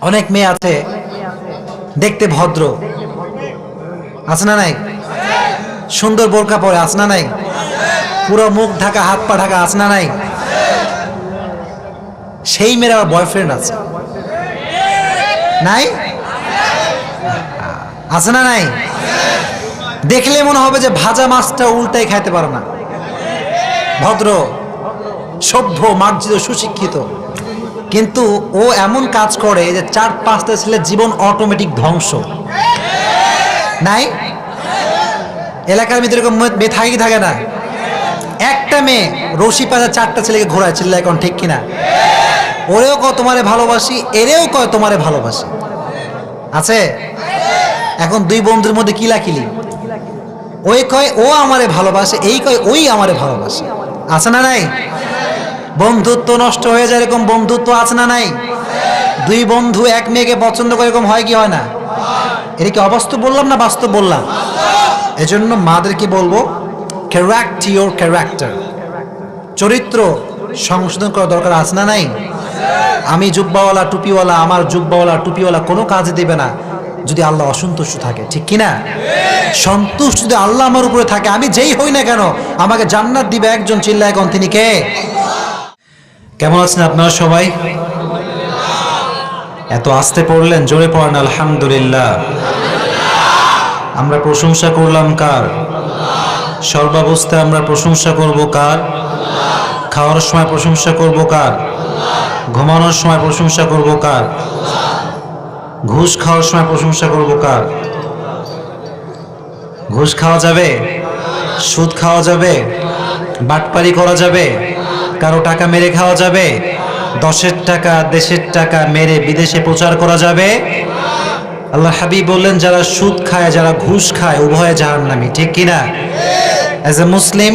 অনেক মেয়ে আছে দেখতে ভদ্র, আছে না নাই? সুন্দর বোরকা পরে, আছে না নাই? পুরো মুখ ঢাকা, হাত পা ঢাকা, আছে না নাই? সেই মেয়ের আবার বয়ফ্রেন্ড আছে, নাই? আছে না নাই? দেখলে মনে হবে যে ভাজা মাছটা উল্টাই খাইতে পারে না। ভদ্র, সভ্য, মার্জিত, সুশিক্ষিত, কিন্তু ও এমন কাজ করে যে 4-5টা ছেলের জীবন অটোমেটিক ধ্বংস। নাই? এলাকার ভিতরে এরকম মেয়ে থাকে কি থাকে না? একটা মেয়ে রশি পাশে 4টা ছেলেকে ঘোরায়, চিল্লায় এখন ঠিক কিনা? ওরেও কয় তোমারে ভালোবাসি, এরেও কয় তোমারে ভালোবাসি। আছে? এখন দুই বন্ধুর মধ্যে কিলাকিলি, ওই কয় ও আমারে ভালোবাসে, এই কয় ওই আমারে ভালোবাসে। আছে না নাই? বন্ধুত্ব নষ্ট হয়ে যায়, এরকম বন্ধুত্ব আছে না নাই? দুই বন্ধু এক মেয়েকে পছন্দ করে, এরকম হয় কি হয় না? এটা কি অবাস্তব বললাম না বাস্তব বললাম? এজন্য মাদেরকে বলবো, ক্যারেক্ট ইওর ক্যারেক্টার, চরিত্র সংশোধন করা দরকার, আছে না নাই? আমি জুব্বাওয়ালা টুপিওয়ালা, আমার জুব্বাওয়ালা টুপিওয়ালা কোনো কাজে দেবে না যদি আল্লাহ অসন্তুষ্ট থাকে, ঠিক কিনা? সন্তুষ্ট যদি আল্লাহ আমার উপরে থাকে, আমি যেই হই না কেন আমাকে জান্নাত দিবে একজন, চিল্লায় এখন তিনি কে? কেমন আছেন আপনারা সবাই? এত আস্তে পড়লেন, জোরে পড়েন আলহামদুলিল্লাহ। আমরা প্রশংসা করলাম কার? সর্বাবস্থায় আমরা প্রশংসা করব কার? খাওয়ার সময় প্রশংসা করব কার? ঘুমানোর সময় প্রশংসা করব কার? ঘুষ খাওয়ার সময় প্রশংসা করব কার? ঘুষ খাওয়া যাবে? সুদ খাওয়া যাবে? বাটপারি করা যাবে? কারো টাকা মেরে খাওয়া যাবে? 10-এর টাকা, দেশের টাকা মেরে বিদেশে প্রচার করা যাবে? আল্লাহ হাবিব বললেন, যারা সুদ খায়, যারা ঘুষ খায়, উভয়ে জাহান্নামী, ঠিক কিনা? As a Muslim,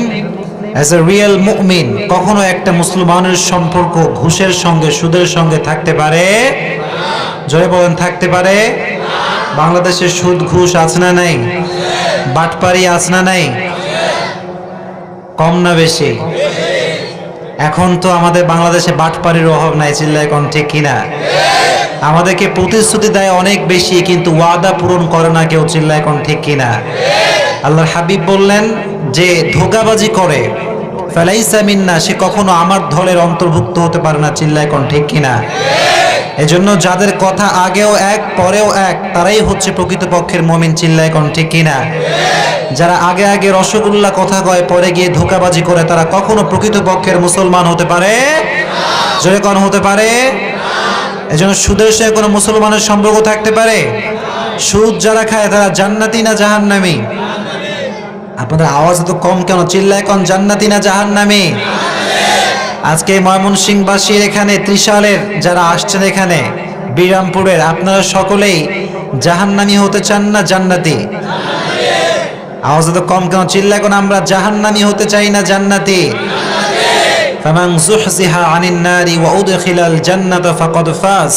as a real মুমিন, কখনো একটা মুসলমানের সম্পর্ক ঘুষের সঙ্গে, সুদের সঙ্গে থাকতে পারে? জোরে বলেন, থাকতে পারে? বাংলাদেশে সুদ ঘুষ আছে না নাই? বাটপারি আছে না নাই? কম না বেশি? এখন তো আমাদের বাংলাদেশে বাটপারির অভাব নাই, চিল্লায় কোন ঠিক কিনা? আমাদেরকে প্রতিশ্রুতি দেয় অনেক বেশি, কিন্তু ওয়াদা পূরণ করে না কেউ, চিল্লায় কোন ঠিক কিনা? আল্লাহর হাবিব বললেন, যে ধোঁকাবাজি করে ফালাইসা মিন্না, সে কখনো আমার দলের অন্তর্ভুক্ত হতে পারে না, চিল্লায় কোন ঠিক কিনা? এজন্য যাদের কথা আগেও এক পরেও এক, তারাই হচ্ছে প্রকৃতপক্ষের মুমিন, চিল্লায় কোন ঠিক কিনা? যারা আগে আগে রসগোল্লা কথা কয়, পরে গিয়ে ধোঁকাবাজি করে, তারা কখনো প্রকৃতপক্ষের মুসলমান হতে পারে? জোরে কোন হতে পারে? এজন্য সুদের সঙ্গে কোনো মুসলমানের সম্পর্ক থাকতে পারে? সুদ যারা খায় তারা জান্নাতি না জাহান্নামী? আপনাদের আওয়াজ তো কম কেন? চিল্লায় কোন জান্নাতি না জাহান্নামী? আজকে ময়মনসিংহবাসীর এখানে, ত্রিশালের যারা আসছেন এখানে, বিরামপুরের, আপনারা সকলেই জাহান্নামী হতে চান না জান্নাতি? আওয়াজ তো কম কেন? চিল্লায় কোন আমরা জাহান্নামী হতে চাই না জান্নাতি? ফামান যুহজিহা আনিন নারি ওয়া উদখিলাল জান্নাতা ফাকাদ ফাজ।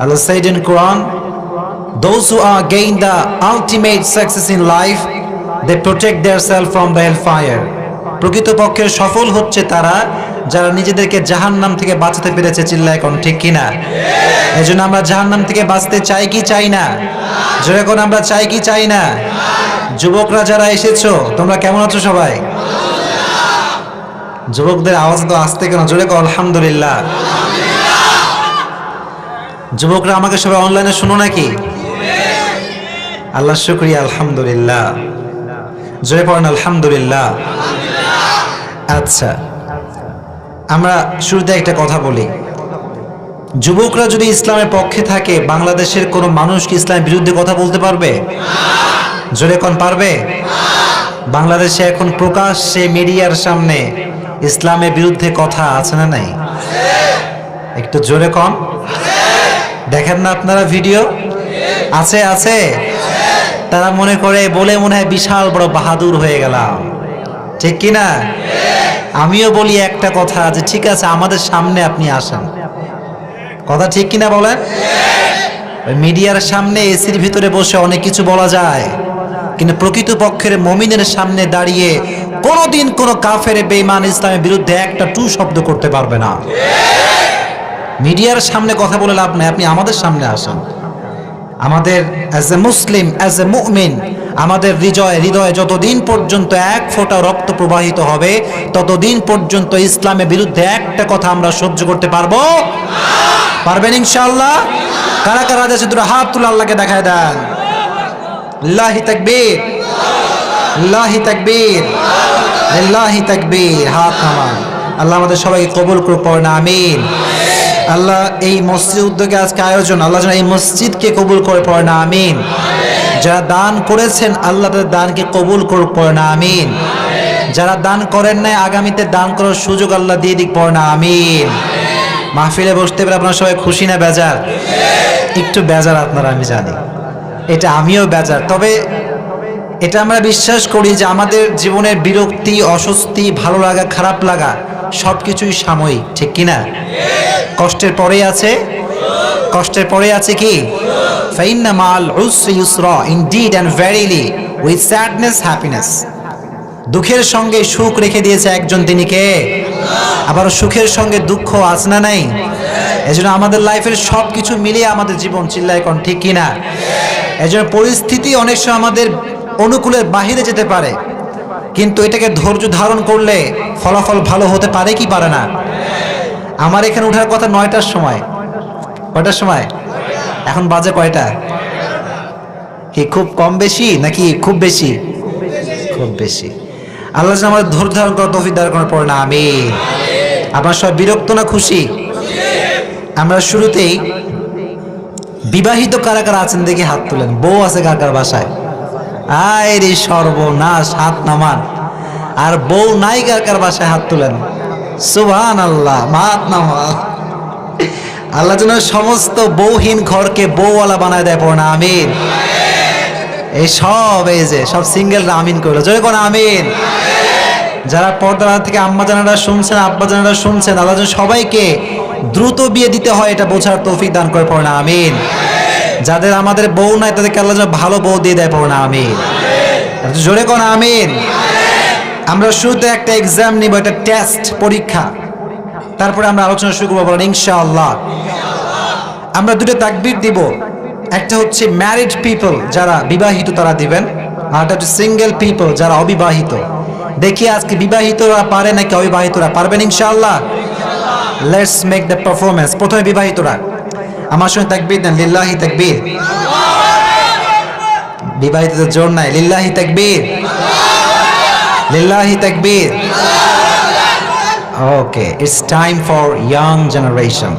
Allah said in Quran, those who are gain the ultimate success in life, they protect themselves from the hellfire. প্রকৃতপক্ষে সফল হচ্ছে তারা যারা নিজেদেরকে জাহান্নাম থেকে বাঁচাতে পেরেছে, চিল্লায় কোন ঠিক কিনা? এজন্য আমরা জাহান্নাম থেকে বাঁচতে চাই কি চাই না? জোরে কোন আমরা চাই কি চাই না? যুবকরা যারা এসেছো, তোমরা কেমন আছো সবাই? যুবকদের আওয়াজ তো আসতে কেন? জোরে কোন আলহামদুলিল্লাহ। যুবকরা আমাকে সবাই অনলাইনে শুনো নাকি? আল্লাহ শুকরিয়া, আলহামদুলিল্লাহ। জোরে পড়েন আলহামদুলিল্লাহ। আচ্ছা, আমরা শুরুতে একটা কথা বলি, যুবকরা যদি ইসলামের পক্ষে থাকে, বাংলাদেশের কোনো মানুষ কি ইসলামের বিরুদ্ধে কথা বলতে পারবে? জোরে কোন পারবে? বাংলাদেশে এখন প্রকাশ্যে মিডিয়ার সামনে ইসলামের বিরুদ্ধে কথা আছে না নাই? একটু জোরে কোন। দেখেন না আপনারা ভিডিও? আছে আছে। তারা মনে করে, বলে মনে হয় বিশাল বড় বাহাদুর হয়ে গেলাম, ঠিক কিনা? আমিও বলি একটা কথা, যে ঠিক আছে আমাদের সামনে আপনি আসেন, কথা ঠিক কিনা বলেন? মিডিয়ার সামনে এসির ভিতরে বসে অনেক কিছু বলা যায়, কিন্তু প্রকৃতপক্ষের মুমিনের সামনে দাঁড়িয়ে কোনোদিন কোনো কাফের বেঈমান ইসলামের বিরুদ্ধে একটা টু শব্দ করতে পারবে না। মিডিয়ার সামনে কথা বলে লাভ নাই, আপনি আমাদের সামনে আসেন। আমাদের as a Muslim, as a মুমিন, আমাদের হৃদয়ে যতদিন পর্যন্ত এক ফোঁটা রক্ত প্রবাহিত হবে ততদিন পর্যন্ত ইসলামের বিরুদ্ধে একটা কথা আমরা সহ্য করতে পারবো? পারবেন ইনশাআল্লাহ? কারা কারা দেশে দুটো হাত তুলে আল্লাহকে দেখায় দেন। লিল্লাহি তাকবীর, লিল্লাহি তাকবীর, লিল্লাহি তাকবীর। হাত নামান। আল্লাহ আমাদের সবাইকে কবুল করুক, পড়েন আমিন। আল্লাহ এই মসজিদ উদ্যোগে আজকে আয়োজন, আল্লাহ যেন এই মসজিদকে কবুল করে, পড়েন আমিন। যারা দান করেছেন আল্লাহ তাদের দানকে কবুল করুক, পড়েন আমিন। যারা দান করেন নাই আগামীতে দান করার সুযোগ আল্লাহ দিয়ে দিক, পড়েন আমিন। মাহফিলে বসতে পেরে আপনারা সবাই খুশি না বেজার? একটু বেজার আপনারা, আমি জানি, এটা আমিও বেজার। তবে এটা আমরা বিশ্বাস করি যে আমাদের জীবনের বিরক্তি, অস্বস্তি, ভালো লাগা, খারাপ লাগা সব কিছুই সাময়িক, ঠিক কিনা? কষ্টের পরে আছে, কষ্টের পরে আছে কি? ফাইন্না মাল উসরি ইউসরা, indeed and verily with sadness happiness. দুঃখের সঙ্গে সুখ রেখে দিয়েছে একজন, তিনি কে? আবার সুখের সঙ্গে দুঃখ আছে না নাই? এজন্য আমাদের লাইফের সব কিছু মিলিয়ে আমাদের জীবন, চিল্লায় কোন ঠিক কিনা? এজন্য পরিস্থিতি অনেক সময় আমাদের অনুকূলের বাহিরে যেতে পারে, কিন্তু এটাকে ধৈর্য ধারণ করলে ফলাফল ভালো হতে পারে কি পারে না? আমার এখানে ওঠার কথা 9টার সময়। কয়টার সময়? এখন বাজে কয়টা? কি খুব কম বেশি নাকি খুব বেশি? খুব বেশি। আল্লাহ যেন আমাদের ধৈর্য ধারণ করার তৌফিক দান করার পর না আমিন। আপনার সবাই বিরক্ত না খুশি? আমরা শুরুতেই বিবাহিত কারা কারা আছেন দেখি হাত তুলেন। বউ আছে কার কার বাসায়? আয় রে সর্বনাশ, হাত নামান। আর বউ নাই কার কার বাসায়? হাত তুলেন। সুবহানাল্লাহ, হাত নামান। আল্লাহ যেন সমস্ত বউহীন ঘরকে বউওয়ালা বানায় দেয়, পড়না আমিন। এই সব, এই যে সব সিঙ্গেলরা আমিন করলো, জোরে কোন আমিন। যারা পর্দার থেকে আম্মা জানারা শুনছেন, আব্বা জানারা শুনছেন, আল্লাহ যেন সবাইকে দ্রুত বিয়ে দিতে হয় এটা বোঝার তৌফিক দান করে, পড়না আমিন। যাদের আমাদের বউ নাই তাদেরকে আল্লাহ যেন ভালো বউ দিয়ে দেয়, পড়না আমিন। জোরে কোন আমিন। আমরা শুরুতে একটা এক্সাম নিব, একটা টেস্ট, পরীক্ষা, তারপরে আমরা আলোচনা শুরু করবো, বলেন ইনশাআল্লাহ। আমরা দুটো তাকবীর দিব, একটা হচ্ছে ম্যারিড পিপল যারা বিবাহিত তারা দিবেন, আর একটা হচ্ছে সিঙ্গেল পিপল যারা অবিবাহিত। দেখি আজকে বিবাহিতরা পারে নাকি অবিবাহিতরা পারবেন ইনশাআল্লাহ। Let's make the performance. প্রথমে বিবাহিতরা আমার সঙ্গে তাকবীর দেন, লিল্লাহি তাকবীর। বিবাহিতদের জোর নাই, লিল্লাহি তাকবীর, লিল্লাহি তাকবীর। Okay, it's time for young generation.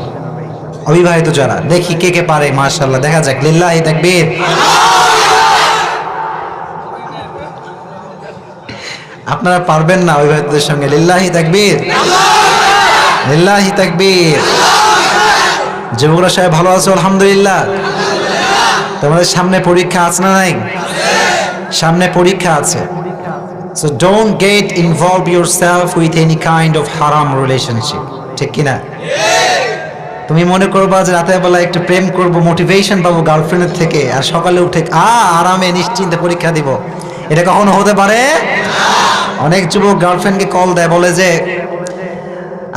অবিবাহিত যারা, দেখি কে কে পারে, মাশাআল্লাহ, দেখা যাক, লিল্লাহি তাকবীর। আপনারা পারবেন না অবিবাহিতদের সঙ্গে, লিল্লাহি তাকবীর, লিল্লাহি তাকবীর। যুবকরা সবাই ভালো আছো? আলহামদুলিল্লাহ। তোমাদের সামনে পরীক্ষা আছে না নাই? সামনে পরীক্ষা আছে। So don't get involve yourself with any kind of haram relationship, ঠিক কিনা? তুমি মনে করবা যে রাতের বেলা একটু প্রেম করব, মোটিভেশন পাবো গার্লফ্রেন্ডের থেকে, আর সকালে উঠে আরামে নিশ্চিন্তে পরীক্ষা দিব, এটা কখনো হতে পারে? অনেক যুবক গার্লফ্রেন্ডকে কল দেয়, বলে যে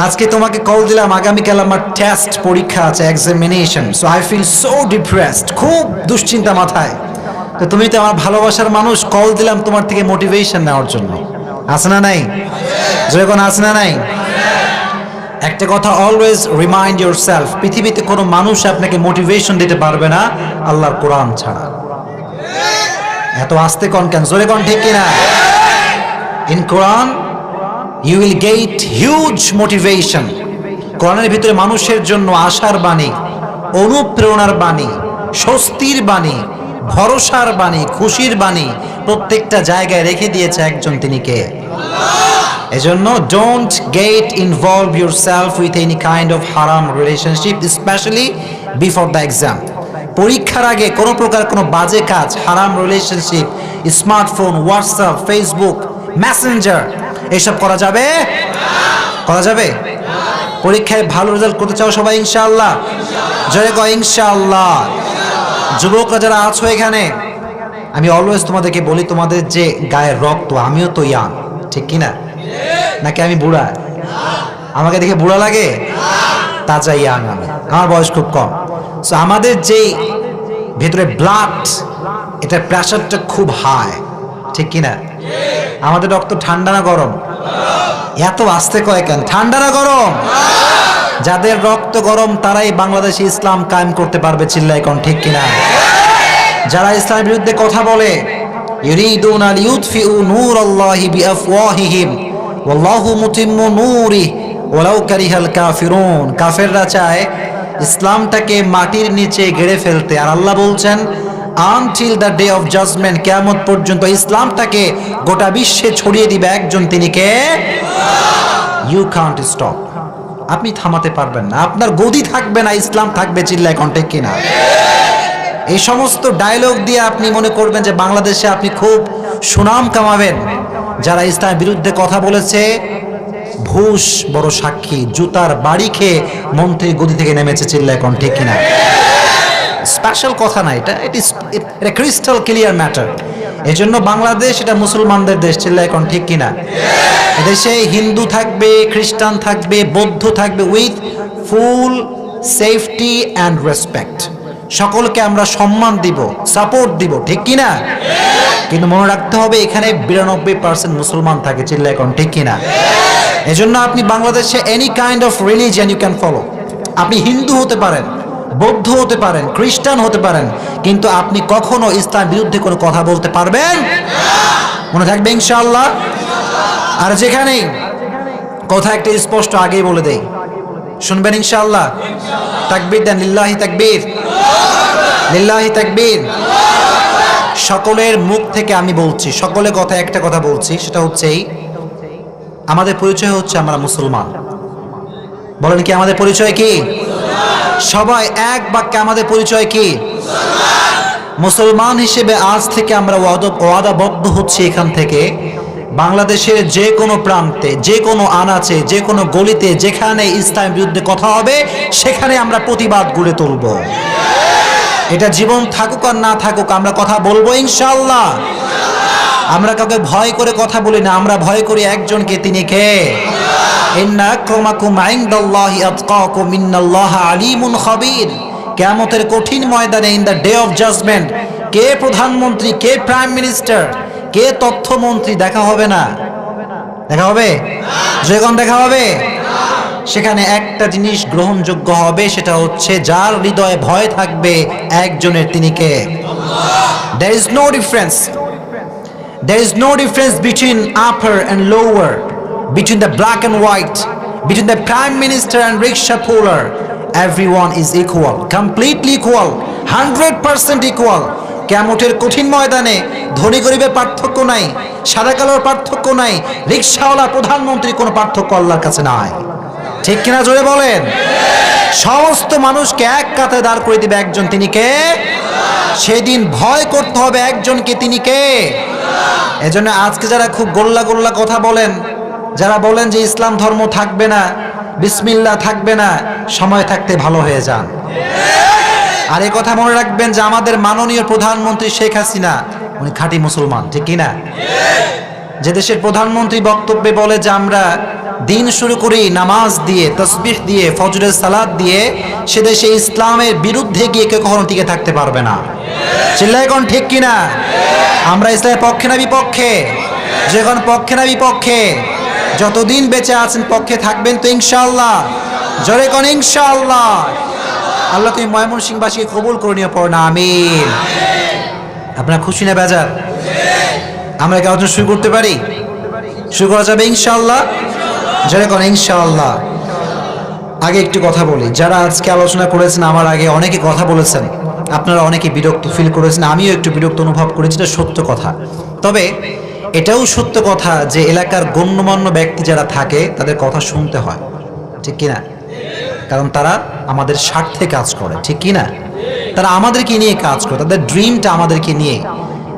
আজকে তোমাকে কল দিলাম, আগামীকাল আমার টেস্ট, পরীক্ষা আছে, examination, so I feel so depressed, খুব দুশ্চিন্তা মাথায়। তো তুমি তো আমার ভালোবাসার মানুষ, কল দিলাম তোমার থেকে মোটিভেশন নেওয়ার জন্য। আছে না নাই? যখন আছে না নাই? একটা কথা অলওয়েজ রিমাইন্ড ইয়োরসেলফ, পৃথিবীতে কোনো মানুষ আপনাকে মোটিভেশন দিতে পারবে না আল্লাহর কোরআন ছাড়া। এত আস্তে কোন কেন? জোরে কোন, ঠিক কিনা? In Quran you will get huge motivation. কোরআনের ভিতরে মানুষের জন্য আশার বাণী, অনুপ্রেরণার বাণী, স্বস্তির বাণী, ভরসার বাণী, খুশির বাণী প্রত্যেকটা জায়গায় রেখে দিয়েছে একজন, তিনি কে? এজন্য don't get involve yourself with any kind of হারাম relationship, especially before the exam. পরীক্ষার আগে কোনো প্রকার কোনো বাজে কাজ, হারাম relationship, smartphone, WhatsApp, Facebook, Messenger, এসব করা যাবে? করা যাবে? পরীক্ষায় ভালো রেজাল্ট করতে চাও সবাই ইনশাআল্লাহ? জয় গো ইনশাআল্লাহ। যুবকরা যারা আছো এখানে, আমি অলওয়েজ তোমাদেরকে বলি, তোমাদের যে গায়ের রক্ত, আমিও তো ইয়াং, ঠিক কিনা? নাকি আমি বুড়া? আমাকে দেখে বুড়া লাগে? তাজা ইয়াং আমি, আমার বয়স খুব কম। সো আমাদের যেই ভেতরে ব্লাড, এটার প্রেশারটা খুব হাই, ঠিক কিনা? আমাদের রক্ত ঠান্ডা না গরম? এত আস্তে কয় কেন? ঠান্ডা না গরম? যাদের রক্ত গরম তারাই বাংলাদেশে ইসলাম কায়েম করতে পারবে, চিল্লায় কোন ঠিক কিনা? যারা ইসলামের বিরুদ্ধে কথা বলে, ইউরিদুনা লিউতফিউ নূরাল্লাহি বিআফওয়াহিহিম ওয়াল্লাহু মুতিম্মু নূরিহি ওয়ালাউ কারিহাল কাফিরুন, কাফেররা চায় ইসলামটাকে মাটির নিচে গেড়ে ফেলতে, আর আল্লাহ বলছেন until the day of judgment, কিয়ামত পর্যন্ত ইসলামটাকে গোটা বিশ্বে ছড়িয়ে দিবে একজন, তিনি কে? ইউ কান্ট স্টপ, আপনি থামাতে পারবেন না, আপনার গদি থাকবে না, ইসলাম থাকবে, চিল্লায় কোন ঠিক কিনা? এই সমস্ত ডায়লগ দিয়ে আপনি মনে করবেন যে বাংলাদেশে আপনি খুব সুনাম কামাবেন। যারা ইসলামের বিরুদ্ধে কথা বলেছে ঘুষ বড় সাক্ষী, জুতার বাড়ি খেয়ে মন্ত্রী গদি থেকে নেমেছে, চিল্লায় কোন ঠিক কিনা? স্পেশাল কথা না এটা, এটা ক্রিস্টাল ক্লিয়ার ম্যাটার। এই জন্য বাংলাদেশ এটা মুসলমানদের দেশ, চিল্লায় কোন ঠিক কিনা? এদেশে হিন্দু থাকবে, খ্রিস্টান থাকবে, বৌদ্ধ থাকবে, with full safety and respect. সকলকে আমরা সম্মান দিব, সাপোর্ট দিব, ঠিক কিনা? কিন্তু মনে রাখতে হবে এখানে 92% মুসলমান থাকে, চিল্লায় কোন ঠিক কিনা? এজন্য আপনি বাংলাদেশে any kind of religion you can follow. আপনি হিন্দু হতে পারেন, বৌদ্ধ হতে পারেন, খ্রিস্টান হতে পারেন, কিন্তু আপনি কখনো ইসলামের বিরুদ্ধে কোনো কথা বলতে পারবেন মনে থাকবে ইনশাআল্লাহ। আর যেখানেই কথা একটা স্পষ্ট আগেই বলে দেই, শুনবেন ইনশাআল্লাহ? তাকবীর দেন, লিল্লাহি তাকবীর, লিল্লাহি তাকবীর। সকলের মুখ থেকে আমি বলছি, সকলের কথা একটা কথা বলছি, সেটা হচ্ছে এই, আমাদের পরিচয় হচ্ছে আমরা মুসলমান। বলেন কি আমাদের পরিচয় কি? সবাই এক বাক্যে আমাদের পরিচয় কি? মুসলমান হিসেবে আজ থেকে আমরা ওয়াদাবদ্ধ হচ্ছি এখান থেকে বাংলাদেশের যে কোনো প্রান্তে, যে কোনো আনাচে, যে কোনো গলিতে যেখানে ইসলামের বিরুদ্ধে কথা হবে সেখানে আমরা প্রতিবাদ গড়ে তুলব। এটা জীবন থাকুক আর না থাকুক আমরা কথা বলবো ইনশাআল্লাহ। আমরা কাউকে ভয় করে কথা বলি না, আমরা ভয় করি একজনকে, তিনি কে? ইন্না আক্রামাকুম ইনদাল্লাহি আতকাকুম ইন্নাল্লাহা আলিমুন খাবীর। কিয়ামতের কঠিন ময়দানে, in the day of judgement, কে প্রধানমন্ত্রী, কে প্রাইম মিনিস্টার, কে তথ্যমন্ত্রী দেখা হবে না? দেখা হবে? যখন দেখা হবে সেখানে একটা জিনিস গ্রহণযোগ্য হবে, সেটা হচ্ছে যার হৃদয়ে ভয় থাকবে একজনের, তিনি কে? There is no difference. There is no difference between upper and lower, between the black and white, between the prime minister and rickshaw puller. Everyone is equal, completely equal, 100% equal. কিয়ামতের কঠিন ময়দানে ধনী গরিবের পার্থক্য নাই, সাদা কালোর পার্থক্য নাই, রিকশাওয়ালা প্রধানমন্ত্রী কোনো পার্থক্য আল্লাহর কাছে নাই, ঠিক কিনা? জোরে বলেন। সমস্ত মানুষকে এক কাতারে দাঁড় করে দিবে একজন, তিনি কে? সেদিন ভয় করতে হবে একজনকে, তিনি কে? এজন্য আজকে যারা খুব গোল্লা গোল্লা কথা বলেন, যারা বলেন যে ইসলাম ধর্ম থাকবে না, বিসমিল্লাহ থাকবে না, সময় থাকতে ভালো হয়ে যান। আর এই কথা মনে রাখবেন যে আমাদের মাননীয় প্রধানমন্ত্রী শেখ হাসিনা উনি খাঁটি মুসলমান, ঠিক কিনা? যে দেশের প্রধানমন্ত্রী বক্তব্যে বলে যে আমরা দিন শুরু করি নামাজ দিয়ে, তাসবিহ দিয়ে, ফজরের সালাত দিয়ে, সে দেশে ইসলামের বিরুদ্ধে গিয়ে কেউ কখনো টিকে থাকতে পারবে না। চিল্লায় কোন ঠিক কিনা? আমরা ইসলামের পক্ষে না বিপক্ষে? যখন পক্ষে না বিপক্ষে? যতদিন বেঁচে আছেন পক্ষে থাকবেন তো ইনশাআল্লাহ? জোরে কোন ইনশাআল্লাহ। আল্লাহ তুমি ময়মনসিংহবাসীকে কবুল করে নিয়ে পড়ো না, আমিন। আপনার খুশি না বেজার? আমরা কি আলোচনা শুরু করতে পারি? শুরু করা যাবে ইনশাআল্লাহ? জোরে কোন ইনশাআল্লাহ। আগে একটু কথা বলি, যারা আজকে আলোচনা করেছেন আমার আগে অনেকে কথা বলেছেন, আপনারা অনেকে বিরক্ত ফিল করেছেন, আমিও একটু বিরক্ত অনুভব করেছি, এটা সত্য কথা। তবে এটাও সত্য কথা যে এলাকার গণ্যমান্য ব্যক্তি যারা থাকে তাদের কথা শুনতে হয়, ঠিক কিনা? কারণ তারা আমাদের স্বার্থে কাজ করে, ঠিক কিনা? তারা আমাদেরকে নিয়ে কাজ করে, তাদের ড্রিমটা আমাদেরকে নিয়ে,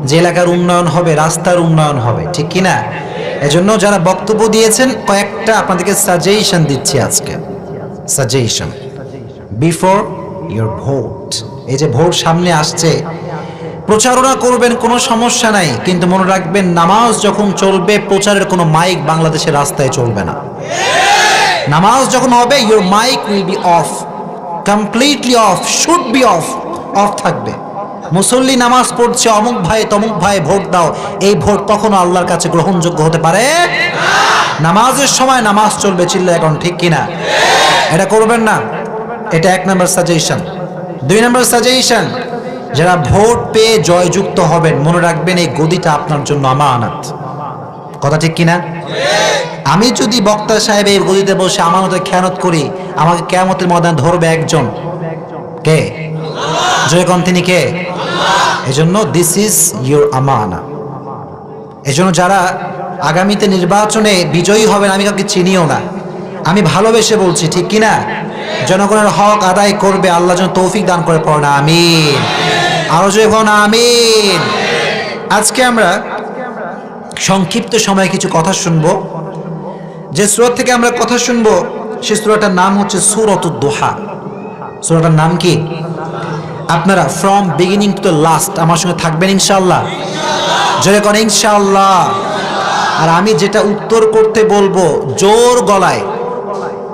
যে এলাকার উন্নয়ন হবে, রাস্তার উন্নয়ন হবে, ঠিক কিনা? এজন্য যারা বক্তব্য দিয়েছেন কয়েকটা আপনাদেরকে সাজেশন দিচ্ছি আজকে। Suggestion before your vote. এই যে ভোট সামনে আসছে, প্রচারণা করবেন, কোনো সমস্যা নাই, কিন্তু মনে রাখবেন নামাজ যখন চলবে প্রচারের কোনো মাইক বাংলাদেশের রাস্তায় চলবে না। নামাজ যখন হবে your mic will be off, completely off, should be off, off থাকবে। মুসল্লি নামাজ পড়ছে, অমুক ভাই তমুক ভাই ভোট দাও, এই ভোট কখনো আল্লাহর কাছে গ্রহণযোগ্য হতে পারে নামাজের সময় নামাজ চলবে, চিল্লা এখন ঠিক কিনা? এটা করবেন না। এটা 1 নম্বর সাজেশন। 2 নম্বর সাজেশন, যারা ভোট পেয়ে জয়যুক্ত হবেন মনে রাখবেন এই গদিটা আপনার জন্য আমানত। কথা ঠিক কিনা? আমি যদি বক্তা সাহেব এই গদিতে বসে আমানতের খেয়ানত করি, আমাকে কিয়ামতের ময়দানে ধরবে একজন, কে? জয়গণ তিনি কে? এজন্য দিস ইজ ইউর আমানা। এজন্য যারা আগামীতে নির্বাচনে বিজয়ী হবেন, আমি কাউকে চিনিও না, আমি ভালোবেসে বলছি, ঠিক কিনা? জনগণের হক আদায় করবে, আল্লাহ যেন তৌফিক দান করে পড়না, আমিন। আরো জয়গণ আমিন। আজকে আমরা সংক্ষিপ্ত সময়ে কিছু কথা শুনবো। যে সূরা থেকে আমরা কথা শুনবো সে সূরাটার নাম হচ্ছে সূরাতুদ দুহা। সূরাটার নাম কি? আপনারা from beginning to the last আমার সঙ্গে থাকবেন ইনশাআল্লাহ। জোরে করেন ইনশাআল্লাহ। আর আমি যেটা উত্তর করতে বলবো জোর গলায়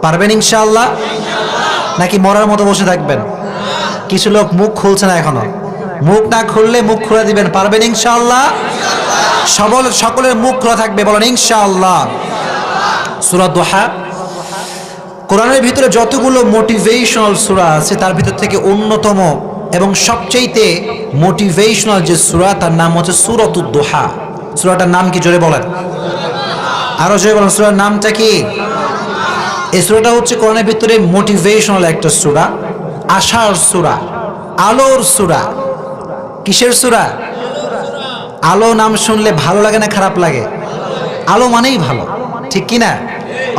পারবেন ইনশাআল্লাহ, নাকি মরার মতো বসে থাকবেন? কিছু লোক মুখ খুলছে না এখনো, মুখ না খুললে মুখ খুলে দিবেন, পারবেন ইনশাআল্লাহ? সকলের মুখ খোলা থাকবে, বলেন ইনশাআল্লাহ। সূরা দুহা কোরআনের ভিতরে যতগুলো মোটিভেশনাল সূরা আছে তার ভিতর থেকে অন্যতম এবং সবচেয়ে মোটিভেশনাল যে সূরা তার নাম হচ্ছে সূরাতুদ দুহা। সূরাটার নাম কি জোরে বলেন, আরো জোরে বলেন, সূরার নামটা কি? এই সূরাটা হচ্ছে কোরআনের ভিতরে মোটিভেশনাল একটা সূরা, আশার সূরা, আলোর সূরা। কিসের সূরা? আলো নাম শুনলে ভালো লাগে না খারাপ লাগে? আলো মানেই ভালো, ঠিক কিনা?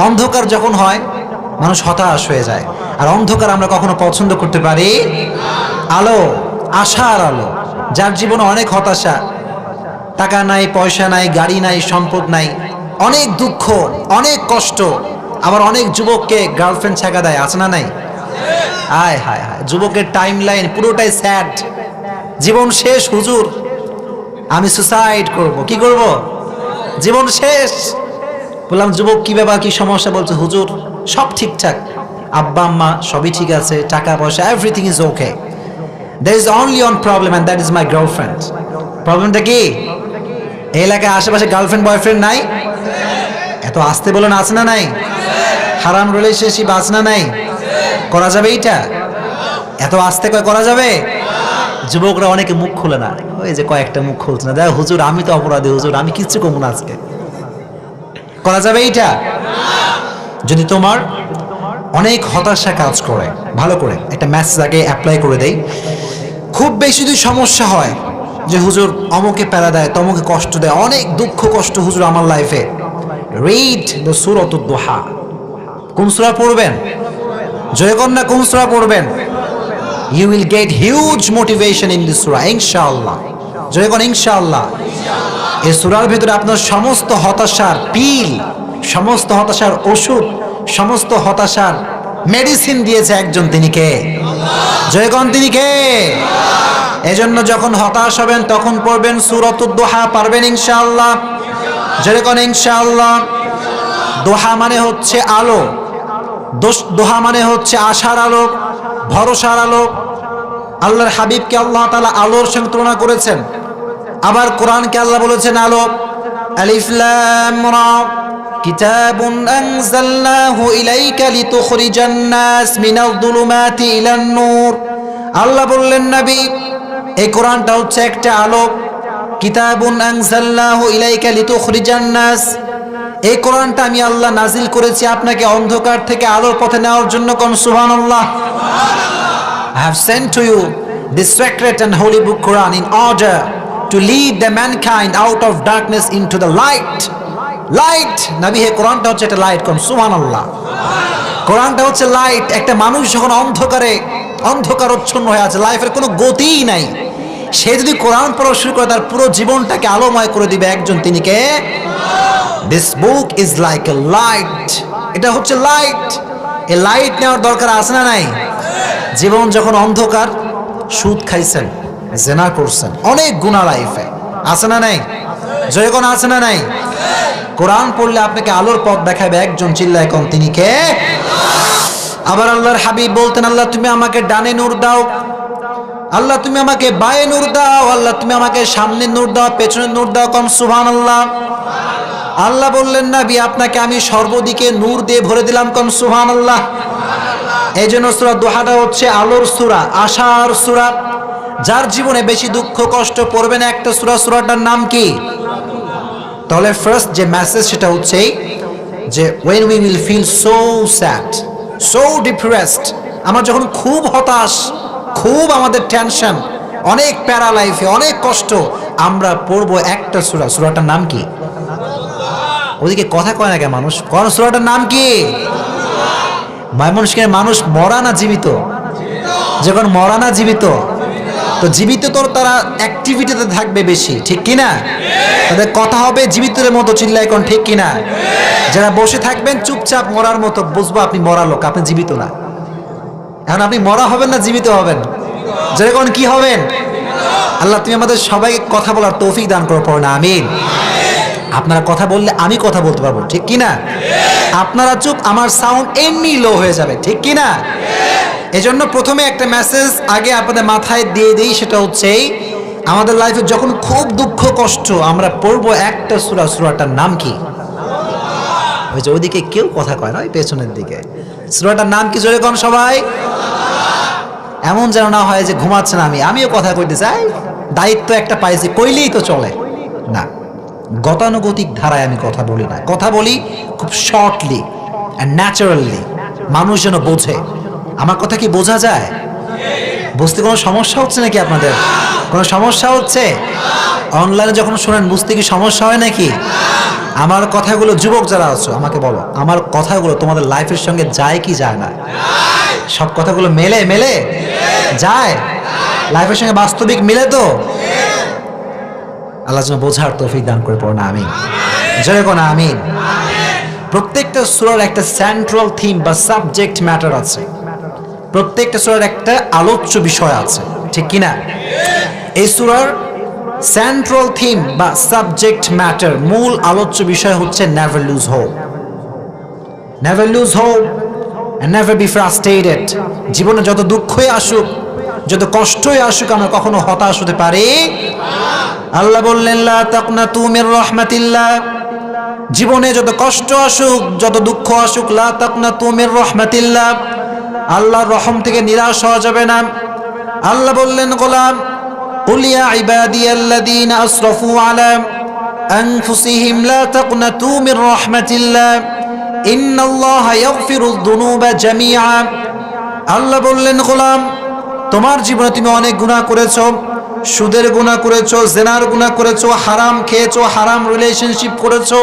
অন্ধকার যখন হয় মানুষ হতাশ হয়ে যায়, আর অন্ধকার আমরা কখনো পছন্দ করতে পারি? আলো, আশার আলো। যার জীবনে অনেক হতাশা, টাকা নাই, পয়সা নাই, গাড়ি নাই, সম্পদ নাই, অনেক দুঃখ, অনেক কষ্ট, আবার অনেক যুবককে গার্লফ্রেন্ড ছেঁকা দেয়, আছে না নাই? আয় হায় হায়, যুবকের টাইম লাইন পুরোটাই স্যাড, জীবন শেষ হুজুর, আমি সুসাইড করব। কি করব? জীবন শেষ। বললাম যুবক কি ব্যাপার, কি সমস্যা? বলছে হুজুর সব ঠিকঠাক, আব্বা আম্মা সবই ঠিক আছে, টাকা পয়সা everything is okay, there is only one problem and that is my girlfriend. প্রবলেমটা কি? এই এলাকায় আশেপাশে গার্লফ্রেন্ড বয়ফ্রেন্ড নাই? এত আসতে বলেন, আছে না নাই? হারাম রিলেশনশিপ আছে না নাই? করা যাবে এইটা? এত আসতে করা যাবে? যুবকরা অনেকে মুখ খুলে না, ওই যে কয়েকটা মুখ খুলছে না, দেখ হুজুর আমি তো অপরাধী, হুজুর আমি কিচ্ছু কমু না আজকে। করা যাবে এইটা? যদি তোমার অনেক হতাশা কাজ করে, ভালো করে একটা মেসেজ আগে অ্যাপ্লাই করে দেই। খুব বেশি যদি সমস্যা হয় যে হুজুর অমুকে প্যারা দেয়, তমুকে কষ্ট দেয়, অনেক দুঃখ কষ্ট হুজুর আমার লাইফে, রিড দ্য সূরাতুদ দুহা। কোন সূরা পড়বেন? জয় কন্যা কোন সূরা পড়বেন? You will get huge motivation in this surah, ইনশাআল্লাহ। জয় কন্যা ইনশাআল্লাহ। এই সূরার ভিতরে আপনার সমস্ত হতাশার পিল, সমস্ত হতাশার ওষুধ, সমস্ত হতাশার মেডিসিন দিয়েছে একজন, তিনি কে? জয়গণ তিনি কে? এজন্য যখন হতাশ হবেন তখন পড়বেন সূরাতুদ দুহা, পারবেন ইনশাআল্লাহ? জয়গণ ইনশাআল্লাহ। দোহা মানে হচ্ছে আলো, দোহা মানে হচ্ছে আশার আলো, ভরসার আলো। আল্লাহর হাবিবকে আল্লাহ তাআলা আলোর সঙ্গে তুলনা করেছেন, আবার কোরআনকে আল্লাহ বলেছেন আলো। আলিফ লাম রা কিতাবুন আনজালনাহু ইলাইকা লিতুখরিজান নাস মিনাল যুলুমাতি ইলান নূর। আল্লাহ বললেন নবী এই কোরআনটা হচ্ছে একটা আলো, কিতাবুন আনজালনাহু ইলাইকা লিতুখরিজান নাস, এই কোরআনটা আমি আল্লাহ নাজিল করেছি আপনাকে অন্ধকার থেকে আলোর পথে নেওয়ার জন্য। কোন সুবহানাল্লাহ। I have sent to you this sacred and holy book Quran in order to lead the mankind out of darkness into the light. Light, নবী হে কোরআনটা হচ্ছে একটা লাইট। কোন সুবহানাল্লাহ। কোরআনটা হচ্ছে লাইট। একটা মানুষ যখন অন্ধকারচ্ছন্ন হয়ে আছে, লাইফের কোনো গতিই নাই, সে যদি কোরআন পড়া শুরু করে তার পুরো জীবনটাকে আলোময় করে দিবে একজন, তিনি কে? This book is like a light. এটা হচ্ছে লাইট। এই লাইট নেওয়ার দরকার আছে না নাই? জীবন যখন অন্ধকার, সুদ খাইছেন, জেনা করছেন, অনেক গুনাহ লাইফে আছে না নাই? জয়গণ আছে না নাই? কোরআন পড়লে আপনাকে আলোর পথ দেখাবে একজন, চিল্লায় কোন তিনি কে? আবার আল্লাহর হাবিব বলতেন, আল্লাহ তুমি আমাকে ডানে নূর দাও, আল্লাহ তুমি আমাকে বায়ে নূর দাও, আল্লাহ তুমি আমাকে সামনে নূর দাও, পেছনে নূর দাও, কোন সুবহানাল্লাহ। আল্লাহ বললেন, নবী আপনাকে আমি সর্বদিকে নূর দিয়ে ভরে দিলাম, কোন সুবহানাল্লাহ। এই জন্য সূরা দুহাটা হচ্ছে আলোর সূরা, আশার সূরা। যার জীবনে বেশি দুঃখ কষ্ট পড়বে না একটা সূরা, সূরাটার নাম কি? তাহলে ফার্স্ট যে মেসেজ সেটা হচ্ছে যে when we will feel so sad, so depressed, আমরা যখন খুব হতাশ, খুব আমাদের টেনশন, অনেক প্যারা লাইফে, অনেক কষ্ট, আমরা পড়বো একটা সূরা, সূরাটার নাম কি? ওদিকে কথা কয় না কেন মানুষ? কোন সূরাটার নাম কি? ময়মনসিংহের মানুষ মরা না জীবিত? যখন মরা না জীবিত, তো জীবিত তো তারা অ্যাক্টিভিটিতে থাকবে বেশি, ঠিক কিনা? তাদের কথা হবে জীবিতের মতো, চিল্লায় কোন ঠিক কিনা? যারা বসে থাকবেন চুপচাপ মরার মতো, বুঝবো আপনি মরা লোক, আপনি জীবিত না। এখন আপনি মরা হবেন না জীবিত হবেন? যেরকম কি হবেন? আল্লাহ তুমি আমাদের সবাইকে কথা বলার তৌফিক দান করো, পড়ো না আমিন। আপনারা কথা বললে আমি কথা বলতে পারবো, ঠিক কিনা? আপনারা চুপ, আমার সাউন্ড এমনি লো হয়ে যাবে, ঠিক কিনা? এজন্য প্রথমে একটা মেসেজ আগে আপনাদের মাথায় দিয়ে দিই, সেটা হচ্ছে আমাদের লাইফে যখন খুব দুঃখ কষ্ট আমরা পড়বো একটা সূরা, সূরাটার নাম কি? ওই যে ওইদিকে কেউ কথা কয় না, ওই পেছনের দিকে সূরাটার নাম কি? জোরে কোন সবাই। এমন যেন না হয় যে ঘুমাচ্ছেন, আমিও কথা কইতে চাই, দায়িত্ব একটা পাইছি কইলেই তো চলে না। গতানুগতিক ধারায় আমি কথা বলি না, কথা বলি খুব শর্টলি অ্যান্ড ন্যাচারালি, মানুষ যেন বোঝে। আমার কথা কি বোঝা যায়? বুঝতে কোনো সমস্যা হচ্ছে নাকি আপনাদের? কোনো সমস্যা হচ্ছে? অনলাইনে যখন শোনেন বুঝতে কি সমস্যা হয় নাকি? আমার কথাগুলো, যুবক যারা আছো আমাকে বলো, আমার কথাগুলো তোমাদের লাইফের সঙ্গে যায় কি যায় না? সব কথাগুলো মেলে যায়? লাইফের সঙ্গে বাস্তবিক মিলে তো? আল্লাহ যেন বোঝার তৌফিক দান করে, পড়ো না আমিন। জোরে কোন আমিন। প্রত্যেকটা সূরার একটা সেন্ট্রাল থিম বা সাবজেক্ট ম্যাটার আছে, প্রত্যেকটা সূরার একটা আলোচ্য বিষয় আছে, ঠিক কিনা? এই সূরার সেন্ট্রাল থিম বা সাবজেক্ট ম্যাটার, মূল আলোচ্য বিষয় হচ্ছে never lose hope, never lose hope and never be frustrated. জীবনে যত দুঃখই আসুক, যত কষ্টই আসুক, আমরা কখনো হতাশ হতে পারি। আল্লাহ বললেন, লা তাকনাতু মির রাহমাতিল্লাহ, জীবনে যত কষ্ট আসুক, যত দুঃখ আসুক, লা তাকনাতু মির রাহমাতিল্লাহ, আল্লাহর রহম থেকে নিরাশ হওয়া যাবে না। আল্লাহ বললেন, গোলাম কুল ইয়া ইবাদিয়াল্লাযীনা আসরাফু আলা আনফুসিহিম লা তাকনাতু মির রাহমাতিল্লাহ ইন্নাল্লাহা ইয়াগফিরুয যুনুবা জামিআ। আল্লাহ বললেন, গোলাম তোমার জীবনে তুমি অনেক গুনাহ করেছো, সুদের গুনাহ করেছো, জিনার গুনাহ করেছো, হারাম খেয়েছো, হারাম রিলেশনশিপ করেছো,